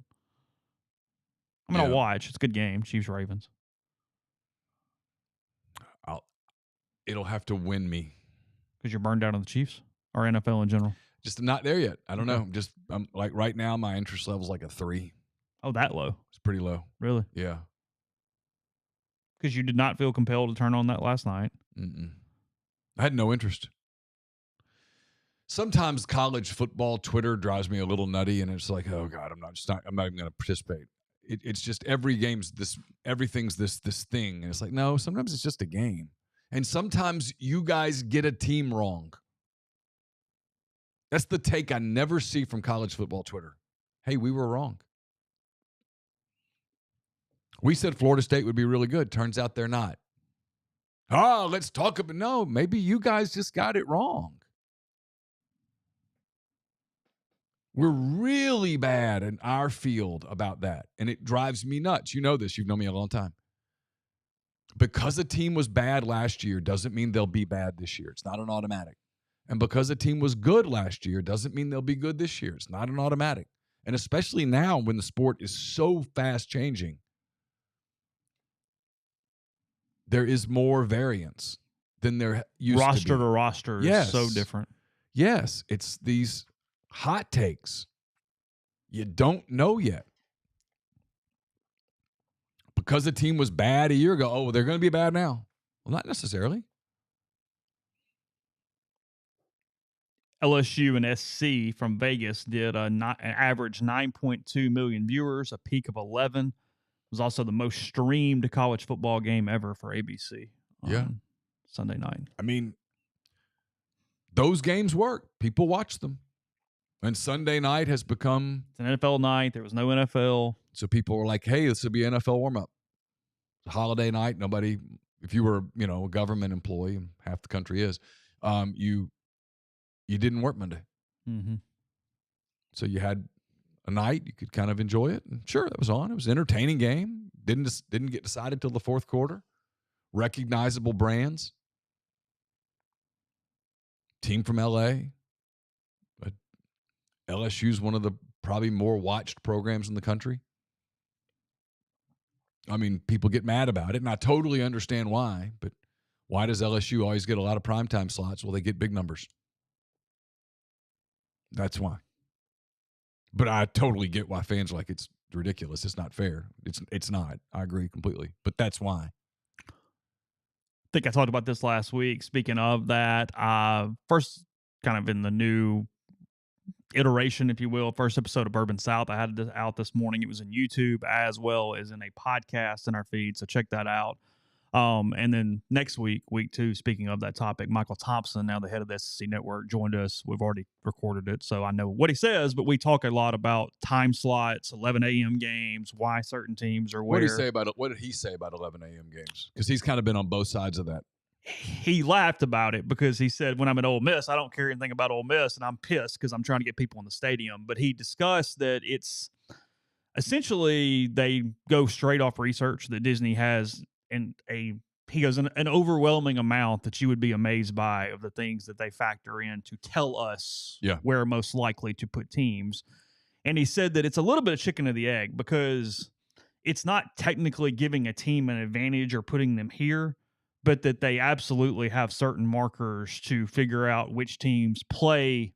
I'll watch. It's a good game. Chiefs Ravens. It'll have to win me. Because you're burned out on the Chiefs or NFL in general? Just not there yet. I don't know. I'm right now, my interest level's like a 3. Oh, that low? It's pretty low. Really? Yeah. Because you did not feel compelled to turn on that last night. Mm-mm. I had no interest. Sometimes college football Twitter drives me a little nutty, and it's like, oh God, I'm not even going to participate. It's just everything's this thing, and it's like, no, sometimes it's just a game, and sometimes you guys get a team wrong. That's the take I never see from college football Twitter. Hey, we were wrong. We said Florida State would be really good. Turns out they're not. Let's talk about, no, maybe you guys just got it wrong. We're really bad in our field about that, and it drives me nuts. You know this. You've known me a long time. Because a team was bad last year doesn't mean they'll be bad this year. It's not an automatic. And because a team was good last year doesn't mean they'll be good this year. It's not an automatic. And especially now when the sport is so fast changing, there is more variance than there used to be. Roster to roster is so different. Yes, it's these hot takes. You don't know yet. Because the team was bad a year ago, oh, they're going to be bad now. Well, not necessarily. LSU and SC from Vegas did an average 9.2 million viewers, a peak of 11. It was also the most streamed college football game ever for ABC on Sunday night. I mean, those games work. People watch them. And Sunday night has become... It's an NFL night. There was no NFL. So people were like, hey, this would be an NFL warm-up. It's a holiday night. Nobody... If you were, a government employee, and half the country is, you didn't work Monday. Mm-hmm. So you had a night. You could kind of enjoy it. And sure, that was on. It was an entertaining game. Didn't get decided till the fourth quarter. Recognizable brands. Team from L.A. But LSU's one of the probably more watched programs in the country. I mean, people get mad about it, and I totally understand why. But why does LSU always get a lot of primetime slots? Well, they get big numbers. That's why. But I totally get why fans are like, it's ridiculous. It's not fair. It's not. I agree completely. But that's why. I think I talked about this last week. Speaking of that, first kind of in the new iteration, if you will, first episode of Bourbon South, I had it out this morning. It was in YouTube as well as in a podcast in our feed. So check that out. And then next week, week 2, speaking of that topic, Michael Thompson, now the head of the SEC Network, joined us. We've already recorded it, so I know what he says, but we talk a lot about time slots, 11 a.m. games, why certain teams are where. What did he say about 11 a.m. games? Because he's kind of been on both sides of that. He laughed about it because he said, when I'm at Ole Miss, I don't care anything about Ole Miss, and I'm pissed because I'm trying to get people in the stadium. But he discussed that it's essentially they go straight off research that Disney has he goes an overwhelming amount that you would be amazed by of the things that they factor in to tell us where most likely to put teams. And he said that it's a little bit of chicken or the egg because it's not technically giving a team an advantage or putting them here, but that they absolutely have certain markers to figure out which teams play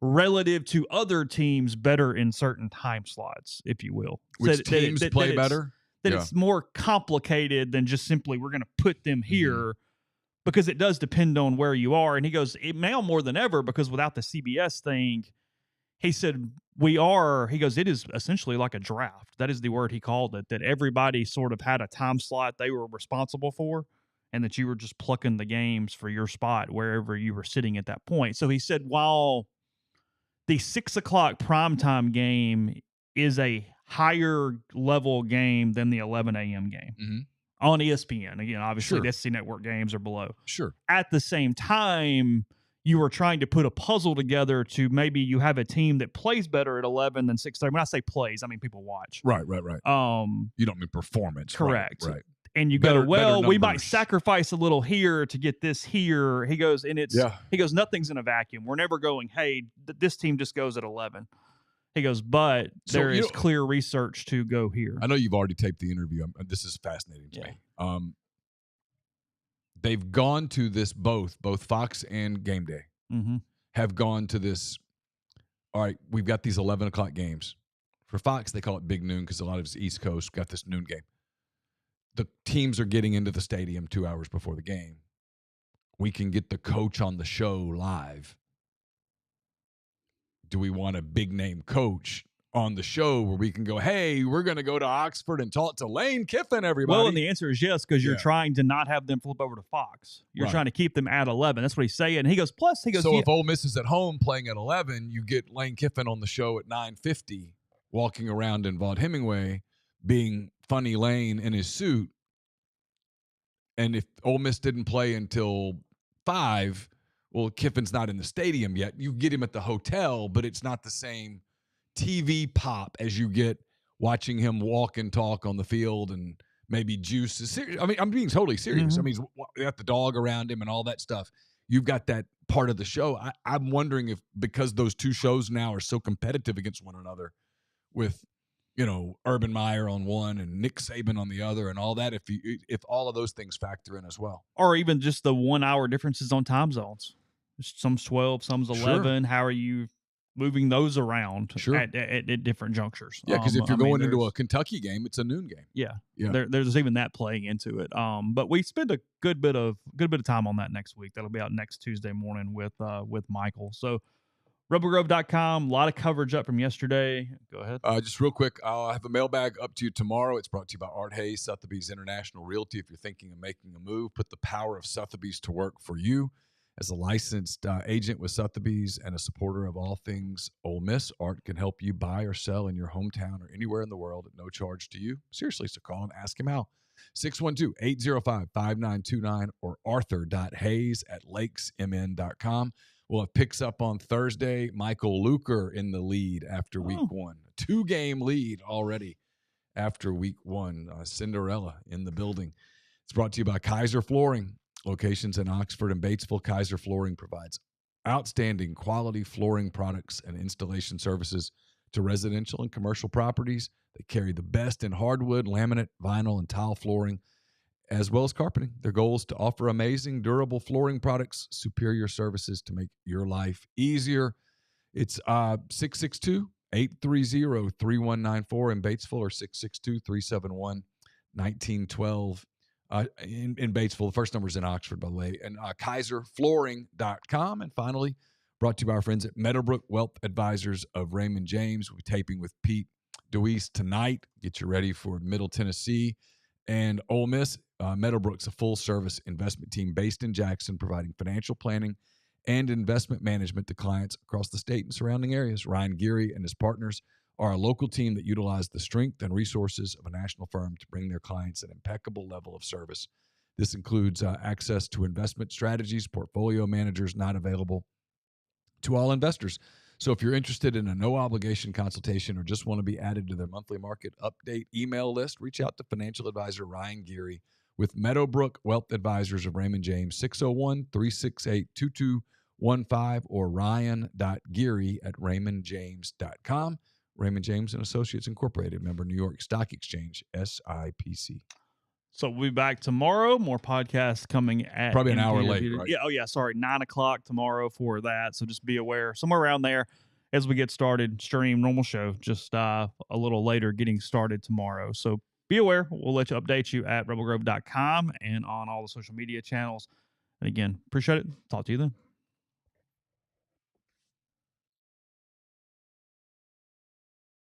relative to other teams better in certain time slots, if you will. Which teams play better? That it's more complicated than just simply we're going to put them here because it does depend on where you are. And he goes, it now more than ever because without the CBS thing, he said, it is essentially like a draft. That is the word he called it, that everybody sort of had a time slot they were responsible for and that you were just plucking the games for your spot wherever you were sitting at that point. So he said, while the 6 o'clock primetime game is a higher level game than the 11 a.m. game on ESPN. Again, obviously, the SEC Network games are below. Sure. At the same time, you are trying to put a puzzle together to maybe you have a team that plays better at 11 than 6:30. When I say plays, I mean people watch. Right. You don't mean performance. Correct. Right. And you go, well, we might sacrifice a little here to get this here. He goes, and he goes, nothing's in a vacuum. We're never going, hey, this team just goes at 11. He goes, but there is clear research to go here. I know you've already taped the interview. This is fascinating to me. They've gone to this both Fox and Game Day have gone to this. All right, we've got these 11 o'clock games. For Fox, they call it Big Noon because a lot of it's East Coast. Got this noon game. The teams are getting into the stadium 2 hours before the game. We can get the coach on the show live. Do we want a big name coach on the show where we can go, hey, we're going to go to Oxford and talk to Lane Kiffin, everybody? Well, and the answer is yes, because you're trying to not have them flip over to Fox. You're trying to keep them at 11. That's what he's saying. And he goes, so if Ole Miss is at home playing at 11, you get Lane Kiffin on the show at 9:50, walking around in Vaught Hemingway, being funny Lane in his suit. And if Ole Miss didn't play until 5, well, Kiffin's not in the stadium yet. You get him at the hotel, but it's not the same TV pop as you get watching him walk and talk on the field and maybe Juice is serious. I mean, I'm being totally serious. I mean, you got the dog around him and all that stuff. You've got that part of the show. I'm wondering if, because those two shows now are so competitive against one another, with Urban Meyer on one and Nick Saban on the other and all that, if all of those things factor in as well. Or even just the 1 hour differences on time zones. Some's 12, some's 11. Sure. How are you moving those around at different junctures? Yeah, because if you're going into a Kentucky game, it's a noon game. Yeah. There's even that playing into it. But we spend a good bit of time on that next week. That'll be out next Tuesday morning with Michael. So RebelGrove.com, a lot of coverage up from yesterday. Go ahead. Just real quick, I'll have a mailbag up to you tomorrow. It's brought to you by Art Hayes, Sotheby's International Realty. If you're thinking of making a move, put the power of Sotheby's to work for you. As a licensed agent with Sotheby's and a supporter of all things Ole Miss, Art can help you buy or sell in your hometown or anywhere in the world at no charge to you. Seriously, so call and ask him how. 612-805-5929 or arthur.hayes@lakesmn.com. We'll have picks up on Thursday. Michael Luker in the lead after week one. A 2-game lead already after week one. Cinderella in the building. It's brought to you by Kaiser Flooring. Locations in Oxford and Batesville, Kaiser Flooring provides outstanding quality flooring products and installation services to residential and commercial properties. They carry the best in hardwood, laminate, vinyl, and tile flooring, as well as carpeting. Their goal is to offer amazing, durable flooring products, superior services to make your life easier. It's 662-830-3194 in Batesville or 662-371-1912 in Batesville. The first number is in Oxford, by the way. And KaiserFlooring.com. And finally, brought to you by our friends at Meadowbrook Wealth Advisors of Raymond James. We'll be taping with Pete DeWeese tonight. Get you ready for Middle Tennessee and Ole Miss. Meadowbrook's a full-service investment team based in Jackson, providing financial planning and investment management to clients across the state and surrounding areas. Ryan Geary and his partners are a local team that utilize the strength and resources of a national firm to bring their clients an impeccable level of service. This includes access to investment strategies, portfolio managers not available to all investors. So if you're interested in a no-obligation consultation or just want to be added to their monthly market update email list, reach out to financial advisor Ryan Geary with Meadowbrook Wealth Advisors of Raymond James, 601-368-2215 or ryan.geary@raymondjames.com. Raymond James and Associates Incorporated, member New York Stock Exchange, SIPC. So we'll be back tomorrow. More podcasts coming at probably an hour late, right? Yeah. Oh yeah. Sorry, 9:00 tomorrow for that. So just be aware somewhere around there as we get started. Stream normal show, just a little later, getting started tomorrow. So be aware. We'll update you at rebelgrove.com and on all the social media channels. And again, appreciate it. Talk to you then.